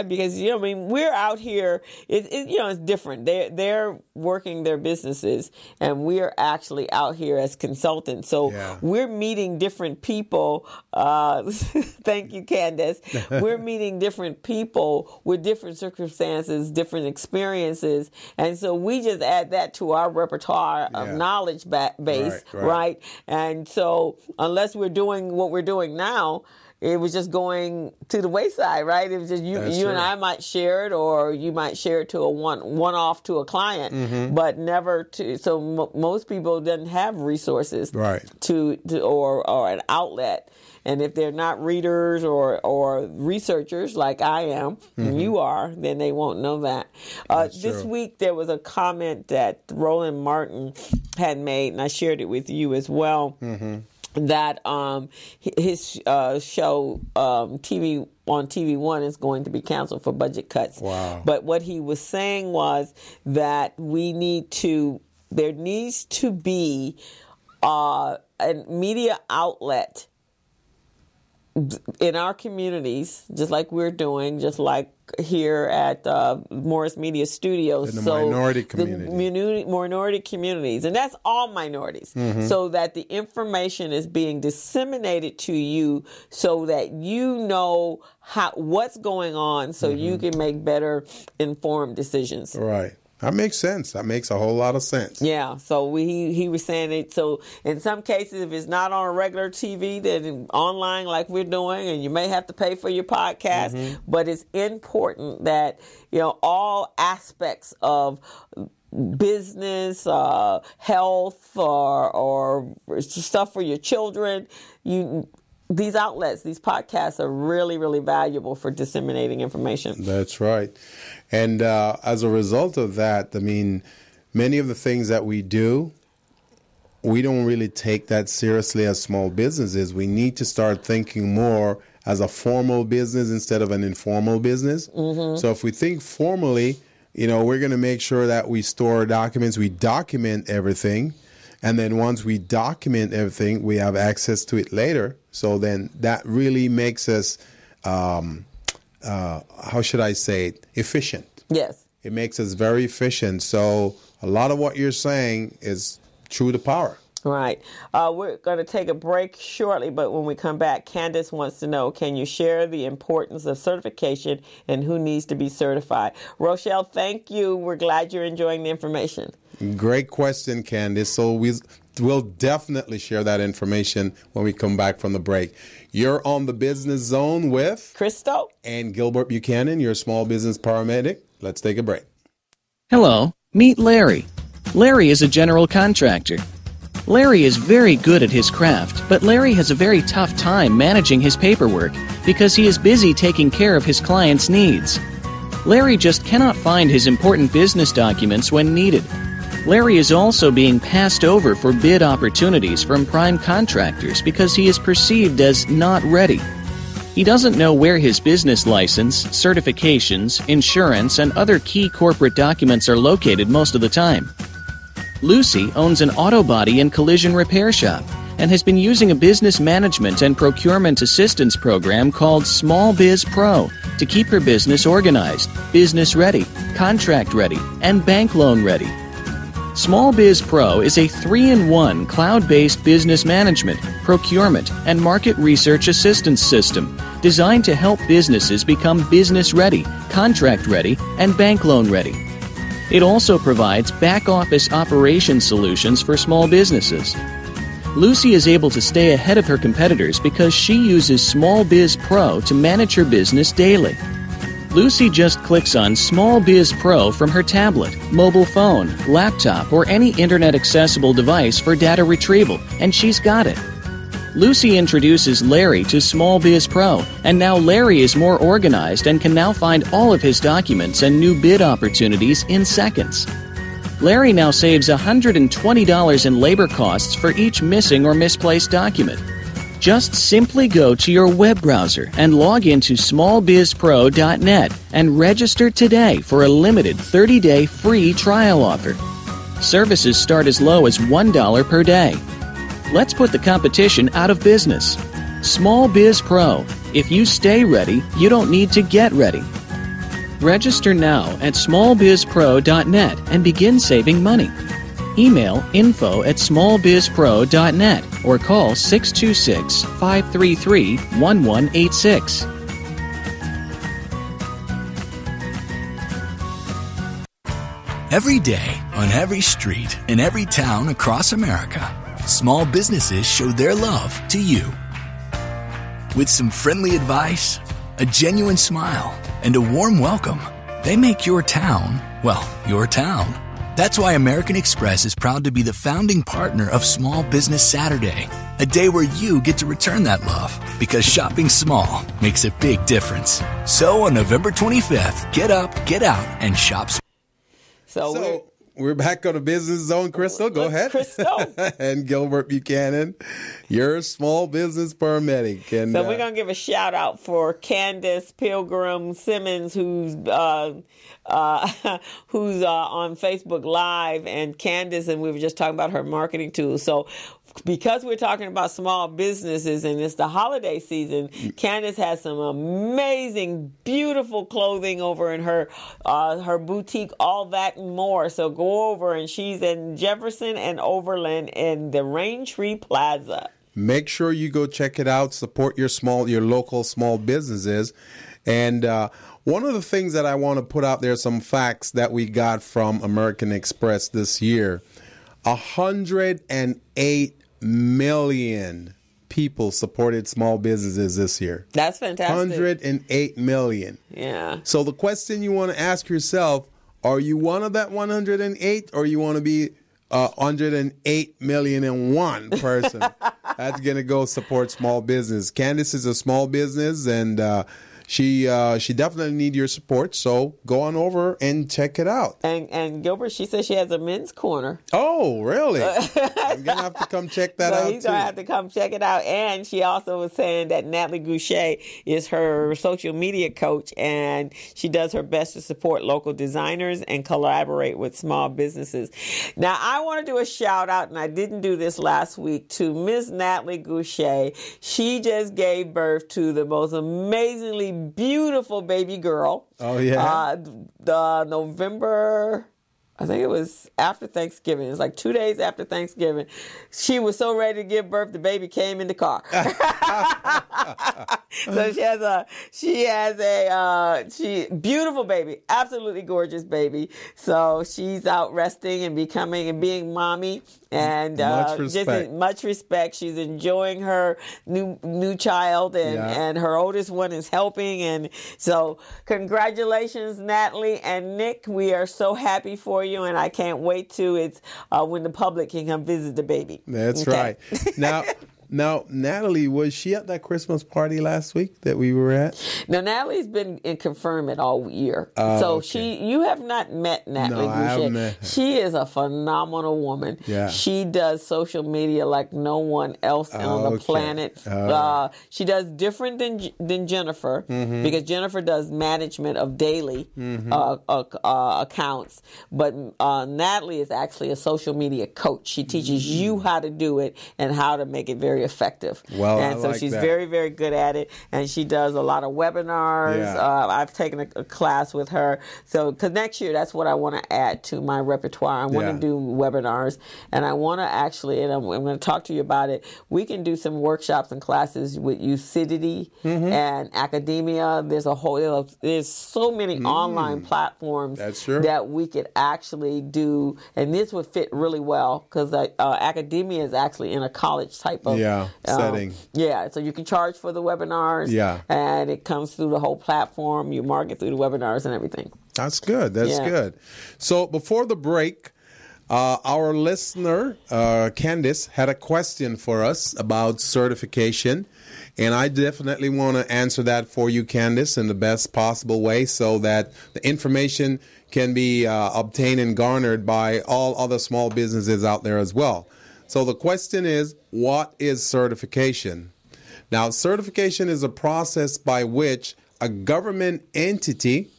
because we're out here. It's different. They're working their businesses, and we're actually out here as consultants. So we're meeting different people. Thank you, Candace. We're meeting different people with different circumstances, different experiences, and so we just add that to our repertoire of knowledge base, right? And so unless we're doing what we're doing now, it was just going to the wayside, right? It was just you and I might share it, or you might share it to a one-off to a client, but never to. So most people doesn't have resources, to or an outlet. And if they're not readers or researchers like I am, and you are, then they won't know that. This week there was a comment that Roland Martin had made, and I shared it with you as well. That his show TV on TV One is going to be canceled for budget cuts. Wow! But what he was saying was that there needs to be a media outlet in our communities, just like we're doing, just like here at Morris Media Studios. In the minority community. The minority communities. And that's all minorities. So that the information is being disseminated to you so that you know what's going on so you can make better informed decisions. Right. That makes sense. That makes a whole lot of sense. Yeah. So he was saying it. So in some cases, if it's not on a regular TV, then online like we're doing, and you may have to pay for your podcast. But it's important that all aspects of business, health, or stuff for your children, these outlets, these podcasts are really, really valuable for disseminating information. That's right. And as a result of that, many of the things that we do, we don't really take that seriously as small businesses. We need to start thinking more as a formal business instead of an informal business. So if we think formally, we're going to make sure that we store documents, we document everything. And then once we document everything, we have access to it later. So then that really makes us, how should I say it, efficient. Yes. It makes us very efficient. So a lot of what you're saying is true to power. Right. We're going to take a break shortly, but when we come back, Candace wants to know, can you share the importance of certification and who needs to be certified? Rochelle, thank you. We're glad you're enjoying the information. Great question, Candace. So we'll definitely share that information when we come back from the break. You're on the Business Zone with Crystal and Gilbert Buchanan, your small business paramedic. Let's take a break. Hello, meet Larry. Larry is a general contractor. Larry is very good at his craft, but Larry has a very tough time managing his paperwork because he is busy taking care of his clients' needs. Larry just cannot find his important business documents when needed. Larry is also being passed over for bid opportunities from prime contractors because he is perceived as not ready. He doesn't know where his business license, certifications, insurance, and other key corporate documents are located most of the time. Lucy owns an auto body and collision repair shop and has been using a business management and procurement assistance program called Small Biz Pro to keep her business organized, business ready, contract ready, and bank loan ready. Small Biz Pro is a 3-in-1 cloud-based business management, procurement, and market research assistance system designed to help businesses become business ready, contract ready, and bank loan ready. It also provides back-office operation solutions for small businesses. Lucy is able to stay ahead of her competitors because she uses Small Biz Pro to manage her business daily. Lucy just clicks on Small Biz Pro from her tablet, mobile phone, laptop, or any internet-accessible device for data retrieval, and she's got it. Lucy introduces Larry to Small Biz Pro, and now Larry is more organized and can now find all of his documents and new bid opportunities in seconds. Larry now saves $120 in labor costs for each missing or misplaced document. Just simply go to your web browser and log into smallbizpro.net and register today for a limited 30-day free trial offer. Services start as low as $1 per day. Let's put the competition out of business. Small Biz Pro. If you stay ready, you don't need to get ready. Register now at smallbizpro.net and begin saving money. Email info@smallbizpro.net or call 626-533-1186. Every day, on every street, in every town across America, small businesses show their love to you. With some friendly advice, a genuine smile, and a warm welcome, they make your town, well, your town. That's why American Express is proud to be the founding partner of Small Business Saturday, a day where you get to return that love, because shopping small makes a big difference. So on November 25th, get up, get out, and shop small. So we're back on the Business Zone. Crystal, go ahead. Crystal. And Gilbert Buchanan, your small business paramedic. And so we're going to give a shout out for Candace Pilgrim Simmons, who's on Facebook Live. And Candace, and we were just talking about her marketing tools. So because we're talking about small businesses and it's the holiday season, Candace has some amazing, beautiful clothing over in her boutique, all that and more. So go over, and she's in Jefferson and Overland in the Raintree Plaza. Make sure you go check it out. Support your local small businesses. And one of the things that I want to put out there, some facts that we got from American Express this year. 108 million people supported small businesses this year. That's fantastic. 108 million. Yeah. So the question you want to ask yourself, are you one of that 108, or you want to be 108 million and one person that's going to go support small business? Candace is a small business, and she definitely needs your support. So go on over and check it out. And Gilbert, she says she has a men's corner. Oh, really? I'm going to have to come check that out, he's going to have to come check it out. And she also was saying that Natalie Goucher is her social media coach, and she does her best to support local designers and collaborate with small businesses. Now, I want to do a shout out, and I didn't do this last week, to Miss Natalie Goucher. She just gave birth to the most amazingly beautiful baby girl. Oh, yeah. The November, I think it was after Thanksgiving. It was like 2 days after Thanksgiving. She was so ready to give birth, the baby came in the car. So she has a beautiful baby, absolutely gorgeous baby. So she's out resting and being mommy, and much respect. She's enjoying her new child, and her oldest one is helping. And so congratulations, Natalie and Nick. We are so happy for you, and I can't wait to when the public can come visit the baby. That's right. Now, Natalie, was she at that Christmas party last week that we were at? No, Natalie's been in confirmation all year. So you have not met Natalie. No, I haven't met her. She is a phenomenal woman. Yeah. She does social media like no one else on the planet. She does different than Jennifer, because Jennifer does management of daily accounts. But Natalie is actually a social media coach. She teaches you how to do it and how to make it very effective. Well, and so she's very, very good at it, and she does a lot of webinars. Yeah. I've taken a class with her. So, because next year, that's what I want to add to my repertoire. I want to do webinars, and I want to actually, and I'm going to talk to you about it. We can do some workshops and classes with Lucidity and academia. There's there's so many online platforms that we could actually do, and this would fit really well because academia is actually in a college type of setting. So you can charge for the webinars. And it comes through the whole platform. You market through the webinars and everything. That's good. That's good. So before the break, our listener, Candice, had a question for us about certification. And I definitely want to answer that for you, Candice, in the best possible way so that the information can be obtained and garnered by all other small businesses out there as well. So the question is, what is certification? Now, certification is a process by which a government entity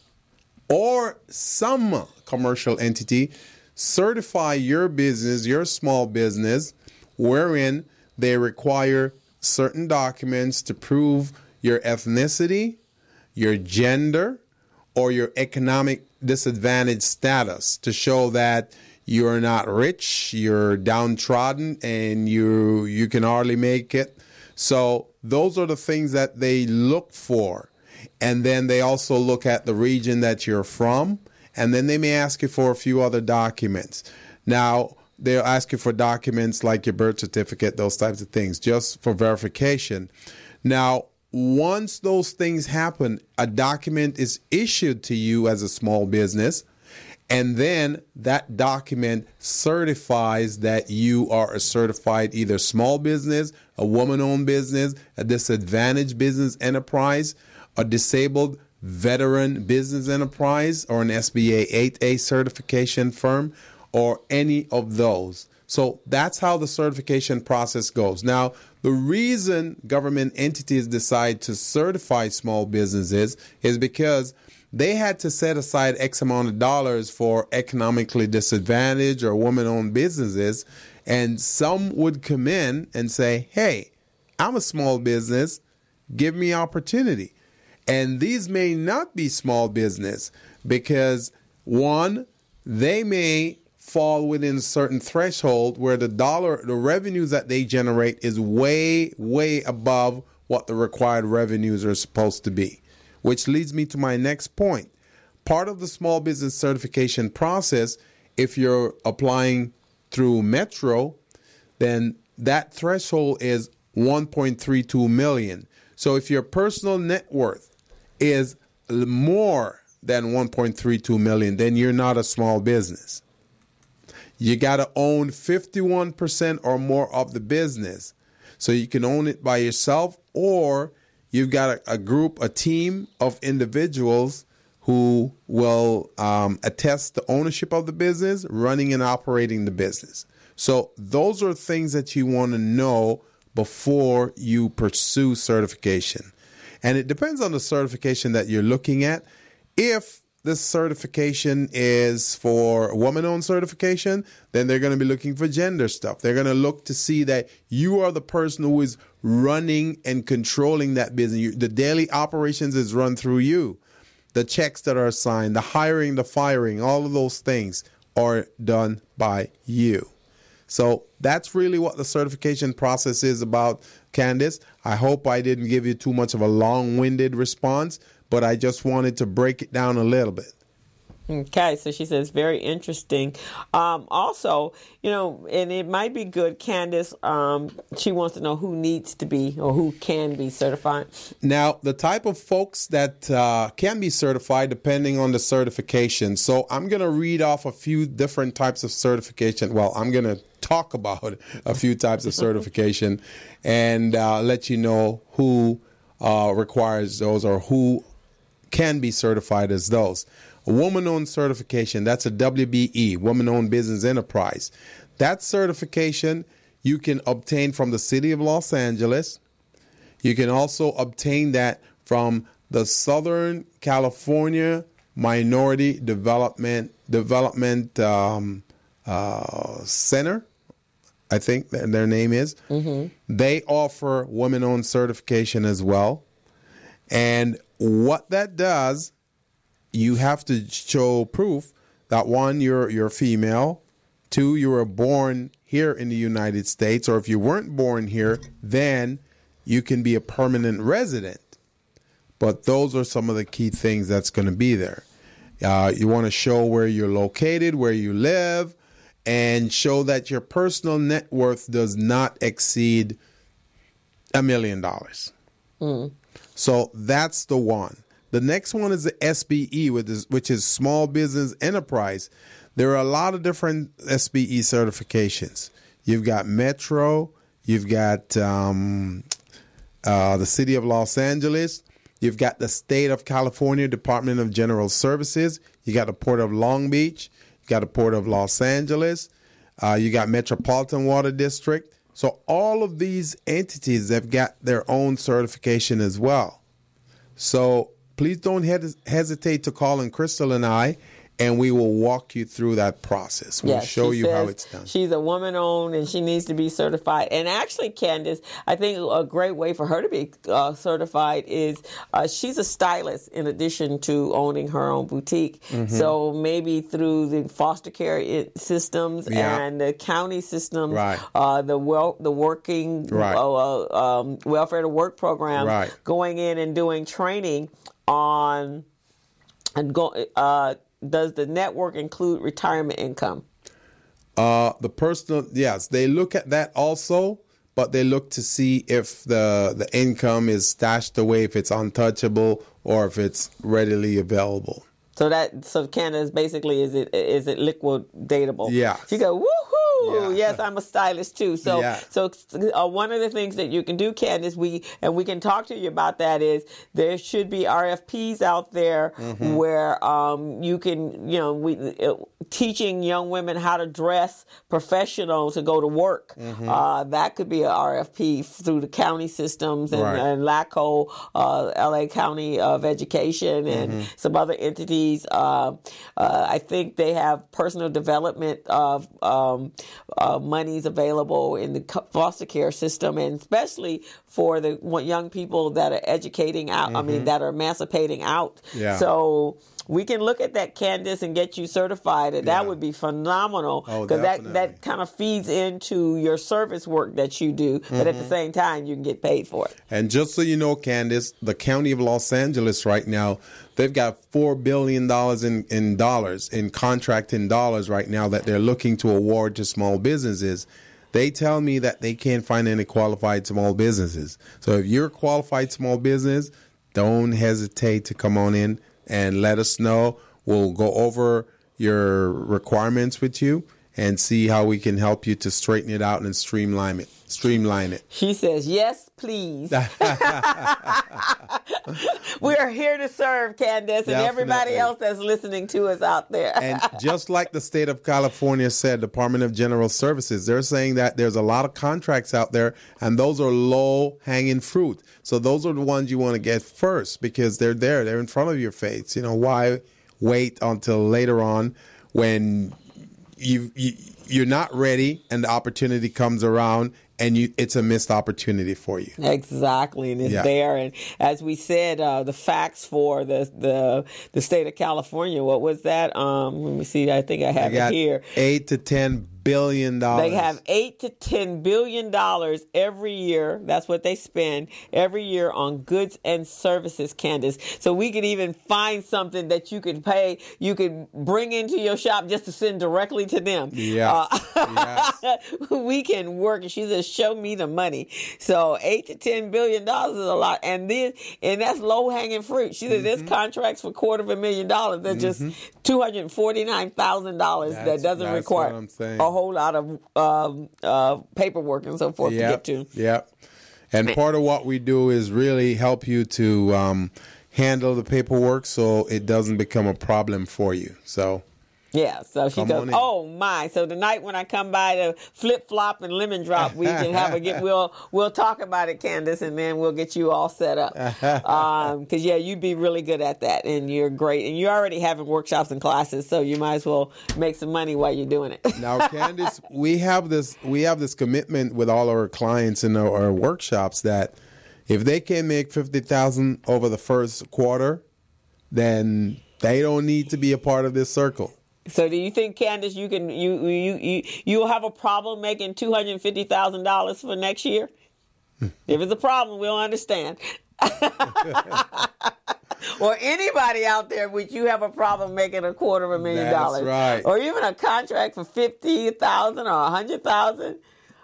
or some commercial entity certify your business, your small business, wherein they require certain documents to prove your ethnicity, your gender, or your economic disadvantaged status to show that you're not rich, you're downtrodden, and you can hardly make it. So those are the things that they look for. And then they also look at the region that you're from, and then they may ask you for a few other documents. Now, they'll ask you for documents like your birth certificate, those types of things, just for verification. Now, once those things happen, a document is issued to you as a small business, and then that document certifies that you are a certified either small business, a woman-owned business, a disadvantaged business enterprise, a disabled veteran business enterprise, or an SBA 8A certification firm, or any of those. So that's how the certification process goes. Now, the reason government entities decide to certify small businesses is because they had to set aside X amount of dollars for economically disadvantaged or woman-owned businesses. And some would come in and say, hey, I'm a small business. Give me opportunity. And these may not be small business because, one, they may fall within a certain threshold where the revenues that they generate is way, way above what the required revenues are supposed to be. Which leads me to my next point. Part of the small business certification process, if you're applying through Metro, then that threshold is 1.32 million. So if your personal net worth is more than 1.32 million, then you're not a small business. You got to own 51% or more of the business. So you can own it by yourself, or you've got a group, a team of individuals who will attest the ownership of the business, running and operating the business. So those are things that you want to know before you pursue certification. And it depends on the certification that you're looking at. If this certification is for woman-owned certification, then they're going to be looking for gender stuff. They're going to look to see that you are the person who is running and controlling that business. The daily operations is run through you. The checks that are signed, the hiring, the firing, all of those things are done by you. So that's really what the certification process is about, Candice. I hope I didn't give you too much of a long-winded response, but I just wanted to break it down a little bit. Okay, so she says very interesting. Also, and it might be good, Candace. She wants to know who needs to be or who can be certified. Now, the type of folks that can be certified depending on the certification. So I'm going to read off a few different types of certification. Well, I'm going to talk about a few types of certification and let you know who requires those or who can be certified as those. A woman-owned certification, that's a WBE, Woman-Owned Business Enterprise. That certification you can obtain from the City of Los Angeles. You can also obtain that from the Southern California Minority Development Center, I think their name is. Mm-hmm. They offer women-owned certification as well. And what that does, you have to show proof that, one, you're female, two, you were born here in the United States, or if you weren't born here, then you can be a permanent resident. But those are some of the key things that's going to be there. You want to show where you're located, where you live, and show that your personal net worth does not exceed $1 million. Mm. So that's the one. The next one is the SBE, which is Small Business Enterprise. There are a lot of different SBE certifications. You've got Metro, you've got the City of Los Angeles, you've got the State of California Department of General Services, you got the Port of Long Beach, you got the Port of Los Angeles, you got Metropolitan Water District. So all of these entities have got their own certification as well. So please don't hesitate to call in Crystal and I, and we will walk you through that process. We'll show you how it's done. She's a woman-owned, and she needs to be certified. And actually, Candace, I think a great way for her to be certified is she's a stylist in addition to owning her own boutique. Mm-hmm. So maybe through the foster care systems and the county system, the working welfare to work program, going in and doing training on and does the network include retirement income? The personal, yes, they look at that also, but they look to see if the income is stashed away, if it's untouchable, or if it's readily available. So Candace, basically, is it liquidatable? Yeah. You go, woohoo! Yeah. Yes, I'm a stylist too. So one of the things that you can do, Candace, we can talk to you about that, is there should be RFPs out there where you can, teaching young women how to dress professional to go to work. That could be an RFP through the county systems and LACO, LA County of Education, and some other entities. I think they have personal development of monies available in the foster care system, and especially for the young people that are educating out, that are emancipating out. Yeah. So we can look at that, Candace, and get you certified. And that would be phenomenal, because that kind of feeds into your service work that you do. But at the same time, you can get paid for it. And just so you know, Candace, the County of Los Angeles right now, they've got $4 billion in contract in dollars right now that they're looking to award to small businesses. They tell me that they can't find any qualified small businesses. So if you're a qualified small business, don't hesitate to come on in and let us know. We'll go over your requirements with you and see how we can help you to straighten it out and streamline it. She says, yes, please. We are here to serve, Candace, and everybody else that's listening to us out there. And just like the state of California said, Department of General Services, they're saying that there's a lot of contracts out there, and those are low-hanging fruit. So those are the ones you want to get first, because they're there. They're in front of your face. Why wait until later on when you're not ready and the opportunity comes around and it's a missed opportunity for you. Exactly, and it's there. And as we said, the facts for the state of California, what was that? Let me see. I think I have it here. 8 to 10 billion. They have $8 to $10 billion every year. That's what they spend every year on goods and services, Candace. So we could even find something that you could pay, you could bring into your shop just to send directly to them. Yeah. Yes. We can work. And she says, show me the money. So $8 to $10 billion is a lot. And that's low hanging fruit. She said, there's contracts for $250,000. They're just $249,000 that doesn't require a whole lot of paperwork and so forth to get to. Yeah. And part of what we do is really help you to handle the paperwork so it doesn't become a problem for you. So. Yeah, so she goes, oh my. So tonight when I come by to flip flop and lemon drop, we can we'll talk about it, Candace, and then we'll get you all set up. Because you'd be really good at that, and you're great, and you're already having workshops and classes, so you might as well make some money while you're doing it. Now, Candace, we have this commitment with all our clients in our workshops that if they can make $50,000 over the first quarter, then they don't need to be a part of this circle. So do you think, Candace, you'll have a problem making $250,000 for next year? If it's a problem, we'll understand. Or anybody out there which you have a problem making $250,000. That's right. Or even a contract for $50,000 or $100,000.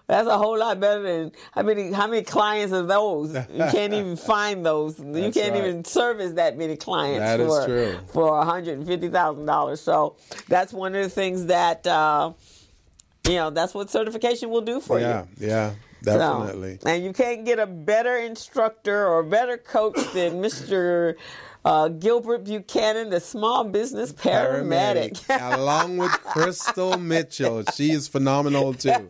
That's a whole lot better than how many clients are those? You can't even find those. You can't even service that many clients for $150,000. So that's one of the things that that's what certification will do for you. Yeah, definitely. So, and you can't get a better instructor or better coach than Mr. Gilbert Buchanan, the small business paramedic. Along with Crystal Mitchell. She is phenomenal too.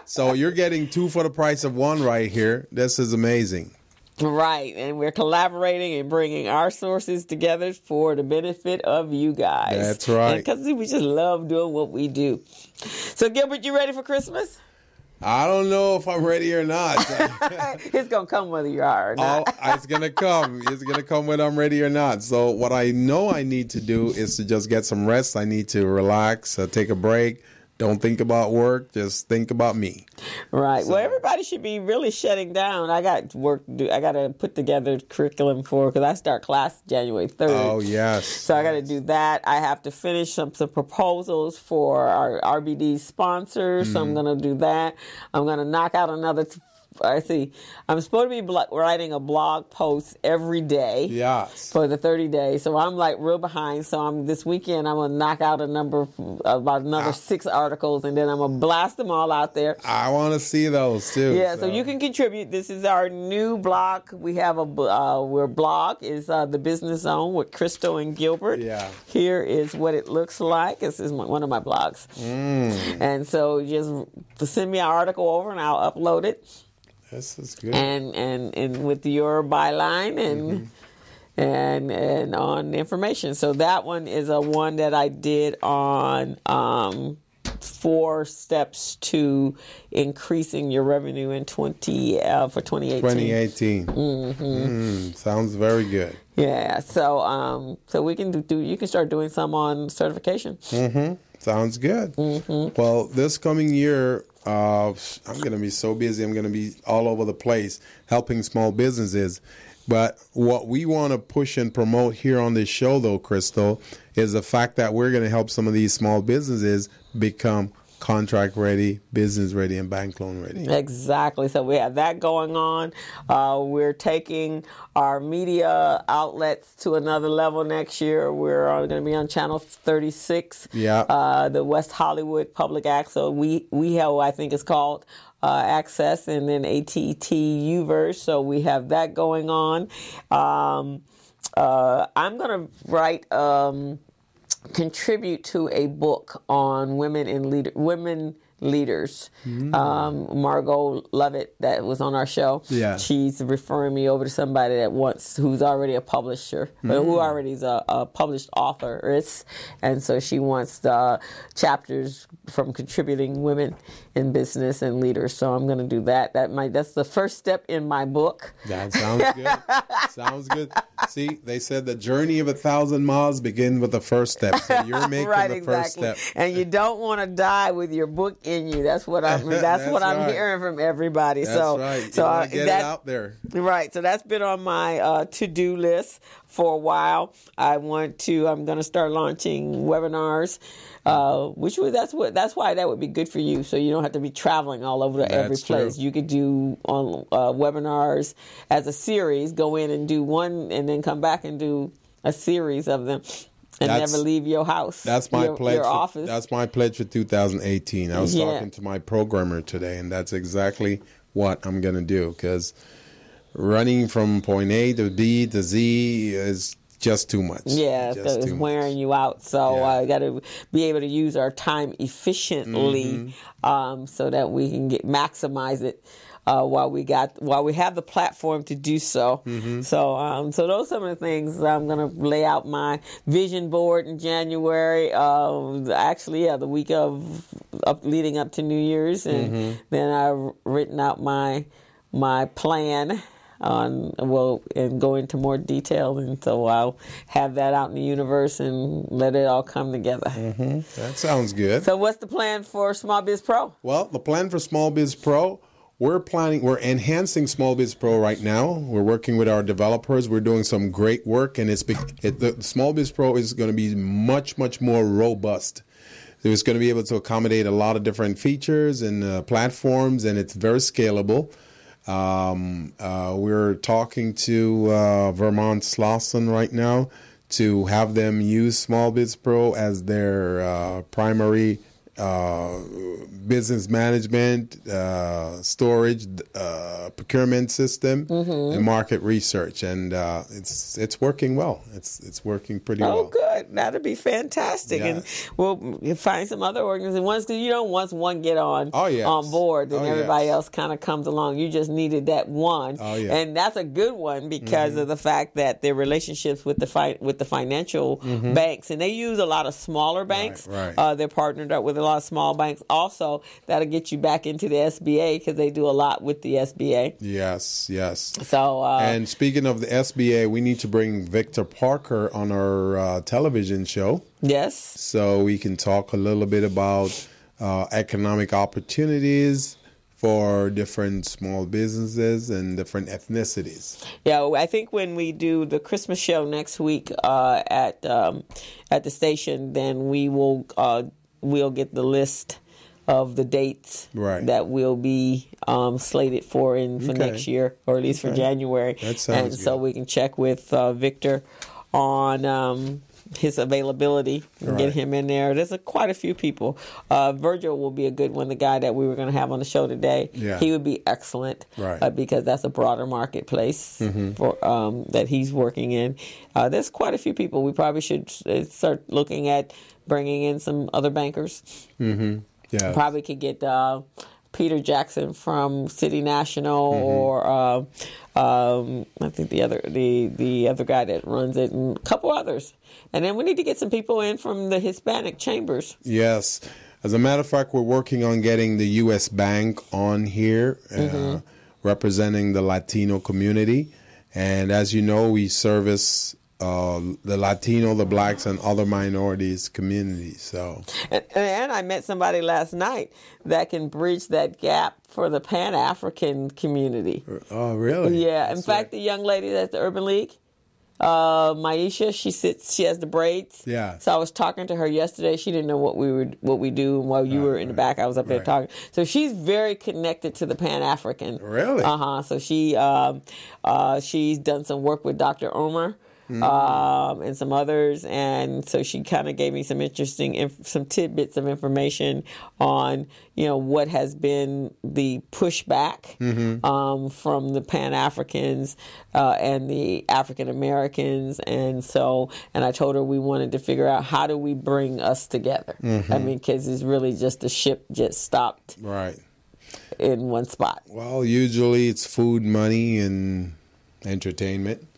So you're getting two for the price of one right here. This is amazing. Right. And we're collaborating and bringing our sources together for the benefit of you guys. That's right. Because we just love doing what we do. So, Gilbert, you ready for Christmas? I don't know if I'm ready or not. It's going to come whether you are or not. It's going to come. It's going to come whether I'm ready or not. So what I know I need to do is to just get some rest. I need to relax, take a break. Don't think about work. Just think about me. Right. So, well, everybody should be really shutting down. I got work to do. I got to put together curriculum because I start class January 3rd. Oh, yes. So I got to do that. I have to finish some proposals for our RBD sponsors. So I'm going to do that. I'm going to knock out another. I'm supposed to be writing a blog post every day for the 30 days. So I'm like real behind. So this weekend I'm going to knock out about another 6 articles, and then I'm going to blast them all out there. I want to see those too. Yeah, so you can contribute. This is our new blog. We have our blog is the Business Zone with Crystal and Gilbert. Yeah. Here is what it looks like. This is one of my blogs. And so just send me an article over and I'll upload it. This is good. And with your byline and on information. So that one is a one that I did on 4 steps to increasing your revenue in for 2018. 2018. Sounds very good. Yeah. So we can you can start doing some on certification. Sounds good. Well, this coming year, I'm going to be so busy. I'm going to be all over the place helping small businesses. But what we want to push and promote here on this show, though, Crystal, is the fact that we're going to help some of these small businesses become contract ready, business ready, and bank loan ready. Exactly. So we have that going on. We're taking our media outlets to another level next year. We're going to be on Channel 36, the West Hollywood Public Access. We have, I think it's called Access, and then ATT Uverse. So we have that going on. I'm going to write contribute to a book on women leaders. Margot Lovett, that was on our show. Yeah. She's referring me over to somebody who's already a publisher, who already is a published author. And so she wants the chapters from contributing women in business and leaders. So I'm going to do that. That's the first step in my book. That sounds good. Sounds good. See, they said the journey of 1,000 miles begins with the first step. So you're making right, the exactly. first step. And you don't want to die with your book in you. That's what I'm right. hearing from everybody. That's right. So want to get it out there. Right. So that's been on my to-do list for a while. I'm going to start launching webinars. That's why that would be good for you. So you don't have to be traveling all over to every place. True. You could do on webinars as a series. Go in and do one, and then come back and do a series of them, and never leave your house. That's my pledge. Your office. That's my pledge for 2018. I was talking to my programmer today, and that's exactly what I'm going to do, because running from point A to B to Z is just too much. Yeah, it's wearing you out. So I got to be able to use our time efficiently, so that we can maximize it while we have the platform to do so. So those are some of the things. I'm going to lay out my vision board in January. The week of leading up to New Year's, and then I've written out my plan and go into more detail, and so I'll have that out in the universe and let it all come together. That sounds good. So what's the plan for Small Biz Pro? Well, the plan for Small Biz Pro, we're enhancing Small Biz Pro right now. We're working with our developers. We're doing some great work, and the Small Biz Pro is going to be much, much more robust. It's going to be able to accommodate a lot of different features and platforms, and it's very scalable. We're talking to Vermont Slauson right now to have them use Small Biz Pro as their primary business management, storage, procurement system, and market research, and it's working well. It's working pretty well. Oh, good. That'd be fantastic. Yes. And we'll find some other organizations. Once one get on board, then everybody else kind of comes along. You just needed that one, and that's a good one because of the fact that their relationships with the financial banks, and they use a lot of smaller banks. Right. They're partnered up with a lot of small banks. Also, that'll get you back into the SBA because they do a lot with the SBA. Yes. So, and speaking of the SBA, we need to bring Victor Parker on our television show. Yes. So we can talk a little bit about economic opportunities for different small businesses and different ethnicities. Yeah, I think when we do the Christmas show next week at the station, then we'll get the list of the dates that will be slated for next year, or at least for January. That sounds good. So we can check with Victor on his availability and get him in there. There's quite a few people. Virgil will be a good one, the guy that we were going to have on the show today. Yeah. He would be excellent because that's a broader marketplace for that he's working in. There's quite a few people. We probably should start looking at bringing in some other bankers. Yeah. Probably could get Peter Jackson from City National, or I think the other guy that runs it, and a couple others. And then we need to get some people in from the Hispanic chambers. Yes. As a matter of fact, we're working on getting the U.S. Bank on here, representing the Latino community. And as you know, we service the Latino, the blacks, and other minorities communities. So, and I met somebody last night that can bridge that gap for the Pan-African community. Oh, really? Yeah. In fact, the young lady that's the Urban League, Maisha, she has the braids. Yeah. So I was talking to her yesterday. She didn't know what we do, and while you were in the back, I was up there talking. So she's very connected to the Pan-African. Really? So she's done some work with Dr. Omer. And some others, and so she kind of gave me some interesting, some tidbits of information on, what has been the pushback from the Pan-Africans and the African Americans, and I told her we wanted to figure out how do we bring us together. I mean, because it's really just the ship just stopped in one spot. Well, usually it's food, money, and entertainment.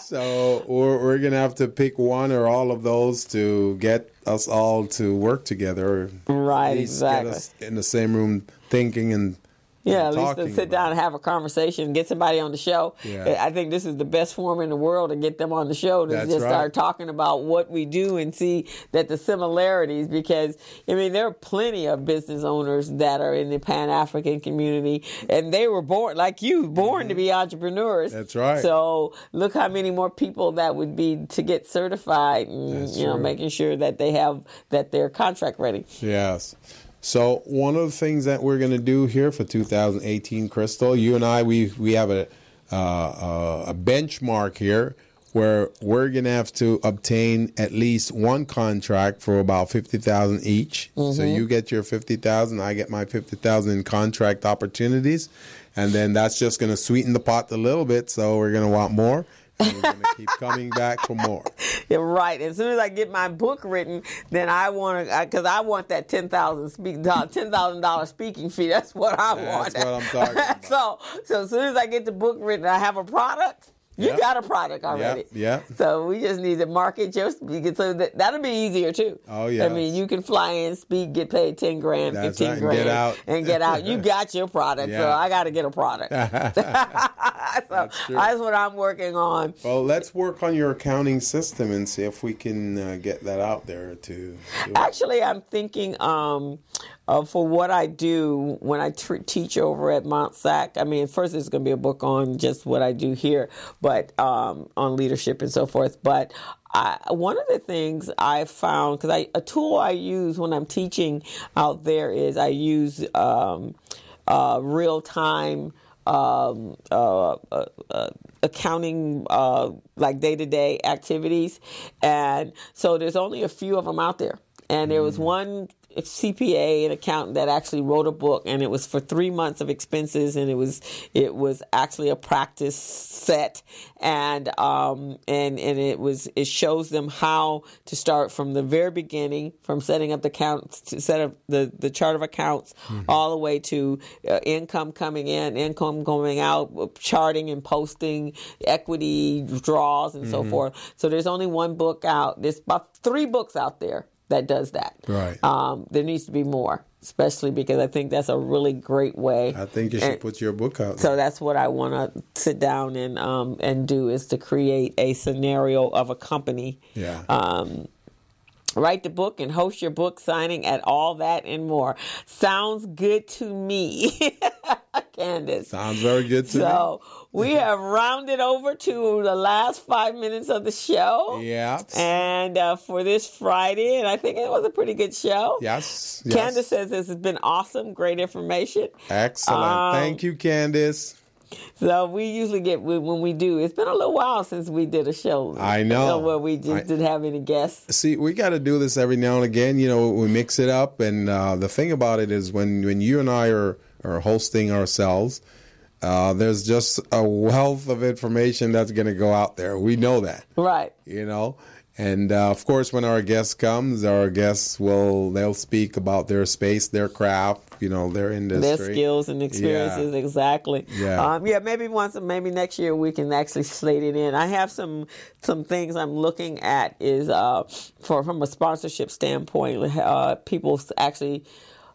So we're going to have to pick one or all of those to get us all to work together. Right, exactly. Get us in the same room thinking and at least to sit down and have a conversation, get somebody on the show. Yeah. I think this is the best form in the world to get them on the show to start talking about what we do and see that the similarities, because, I mean, there are plenty of business owners that are in the Pan-African community, and they were born, like you, born to be entrepreneurs. That's right. So look how many more people that would be to get certified and, making sure that they have, that they're contract ready. Yes. So one of the things that we're going to do here for 2018, Crystal, you and I, we have a benchmark here where we're going to have to obtain at least one contract for about $50,000 each. So you get your $50,000, I get my $50,000 in contract opportunities, and then that's just going to sweeten the pot a little bit. So we're going to want more. And we're going to keep coming back for more. You're right. As soon as I get my book written, then I want to, because I want that $10,000 speaking fee. That's what I want. That's what I'm talking about. So as soon as I get the book written, I have a product. You got a product already. Yeah. So we just need to market your speaking. So that'll be easier too. Oh, yeah. I mean, you can fly in, speak, get paid $10,000, $15,000, and get out. You got your product. Yeah. So I got to get a product. That's what I'm working on. Well, let's work on your accounting system and see if we can get that out there too. Actually, I'm thinking for what I do when I teach over at Mount SAC. I mean, first there's going to be a book on just what I do here, but on leadership and so forth. But one of the things I found, because a tool I use when I'm teaching out there is I use real-time accounting, like day-to-day activities. And so there's only a few of them out there. And there was one CPA, an accountant, that actually wrote a book, and it was for 3 months of expenses, and it was actually a practice set, and it shows them how to start from the very beginning, from setting up the accounts, to set up the chart of accounts, all the way to income coming in, income going out, charting and posting, equity draws, and so forth. So there's only one book out. There's about 3 books out there that does that. Right. There needs to be more, especially because I think that's a really great way. I think you should put your book out there. So that's what I want to sit down and do, is to create a scenario of a company. Yeah. Write the book and host your book signing at all that and more. Sounds good to me, Candace. Sounds very good to me. So we have rounded over to the last 5 minutes of the show. Yeah. And for this Friday, and I think it was a pretty good show. Yes. Candace says this has been awesome, great information. Excellent. Thank you, Candace. So we usually get, when we do, it's been a little while since we did a show. I know. Where we just didn't have any guests. See, we got to do this every now and again. You know, we mix it up. And the thing about it is when you and I are hosting ourselves, there's just a wealth of information that's going to go out there. We know that. Right. You know. And, of course, when our guest comes, our guests they'll speak about their space, their craft, you know, their industry. Their skills and experiences, exactly. Yeah. Maybe next year we can actually slate it in. I have some things I'm looking at is from a sponsorship standpoint, people actually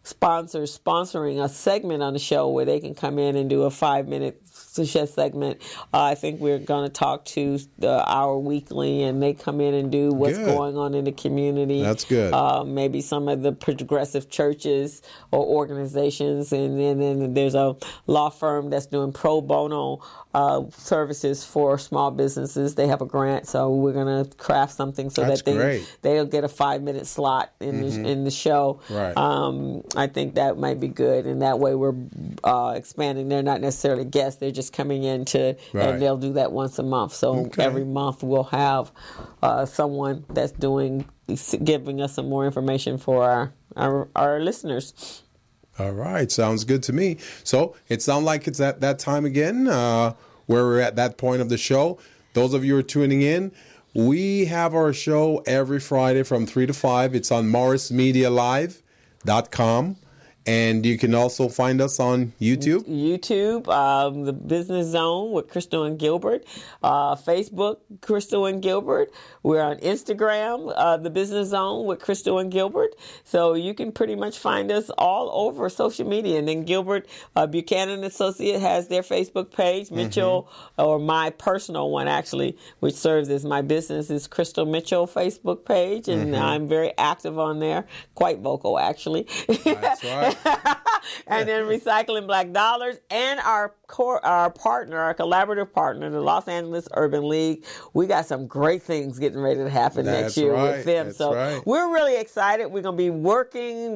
sponsoring a segment on the show where they can come in and do a 5-minute segment. I think we're going to talk to our weekly, and they come in and do what's going on in the community. That's good. Maybe some of the progressive churches or organizations, and then there's a law firm that's doing pro bono services for small businesses. They have a grant, so we're going to craft something so that's that they'll get a 5-minute slot in the show. Right. I think that might be good, and that way we're expanding. They're not necessarily guests; they're just coming in and they'll do that once a month. So every month we'll have someone that's giving us some more information for our listeners. All right, sounds good to me. So it sounds like it's at that time again, where we're at that point of the show. Those of you who are tuning in, we have our show every Friday from 3 to 5. It's on morrismedialive.com. And you can also find us on YouTube. The Business Zone with Crystal and Gilbert. Facebook, Crystal and Gilbert. We're on Instagram, the Business Zone with Crystal and Gilbert. So you can pretty much find us all over social media. And then Gilbert Buchanan Associate has their Facebook page. Mitchell, or my personal one actually, which serves as my business, is Crystal Mitchell Facebook page. And I'm very active on there. Quite vocal, actually. That's right. And then Recycling Black Dollars and our partner, our collaborative partner, the Los Angeles Urban League. We got some great things getting ready to happen next year with them. We're really excited. We're going to be working,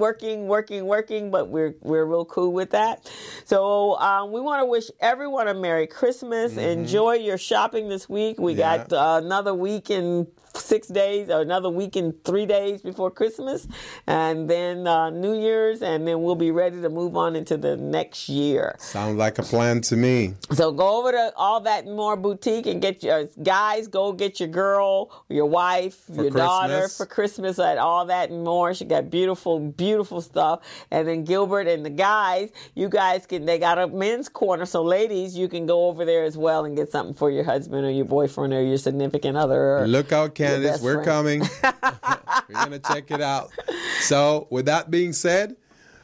but we're real cool with that. So we want to wish everyone a Merry Christmas. Enjoy your shopping this week. We got another week and 6 days, or another week and 3 days before Christmas, and then New Year's, and then we'll be ready to move on into the next year. Sounds like a plan to me. So go over to All That and More Boutique and get your guys. Go get your girl, your wife, your daughter for Christmas at All That and More. She got beautiful, beautiful stuff. And then Gilbert and the guys, you guys they got a men's corner. So ladies, you can go over there as well and get something for your husband or your boyfriend or your significant other. Or look out, Candace, we're coming. We're going to check it out. So with that being said,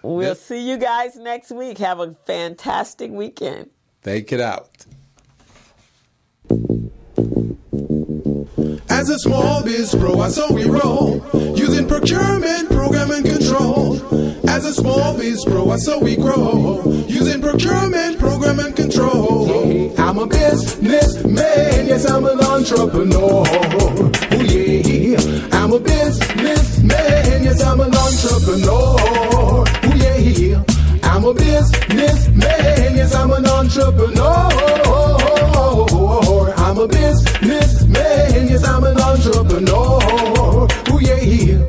we'll see you guys next week. Have a fantastic weekend. Take it out. As a small biz pro, I saw we roll, using procurement, program, and control. As a small biz pro, I saw we grow, using procurement, program, and control. I'm a businessman, yes, I'm an entrepreneur. Oh yeah, I'm a businessman, yes, I'm an entrepreneur. Oh yeah, I'm a businessman, yes, I'm an entrepreneur. I'm a businessman, yes, I'm an entrepreneur. Oh yeah.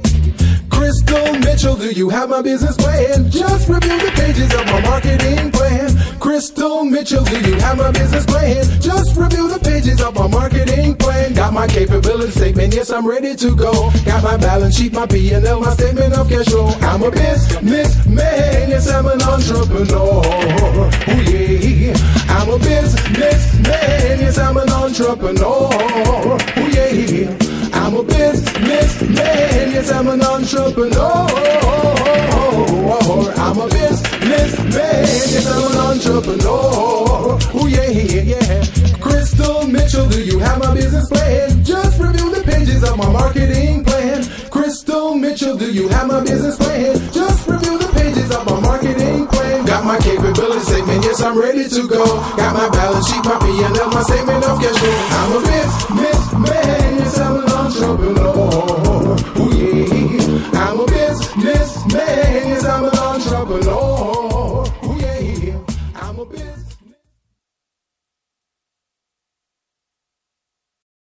Crystal Mitchell, do you have my business plan? Just review the pages of my marketing plan. Crystal Mitchell, do you have my business plan? Just review the pages of my marketing plan. Got my capability statement, yes, I'm ready to go. Got my balance sheet, my P&L, my statement of cash flow. I'm a businessman, yes, I'm an entrepreneur. Oh yeah, I'm a businessman, yes, I'm an entrepreneur. Oh yeah, I'm a businessman, yes, I'm an entrepreneur. I'm a businessman, yes, I'm an entrepreneur. Oh yeah. Crystal Mitchell, do you have my business plan? Just review the pages of my marketing plan. Crystal Mitchell, do you have my business plan? Just review the pages of my marketing plan. Got my capability statement, yes, I'm ready to go. Got my balance sheet, my P&L, my statement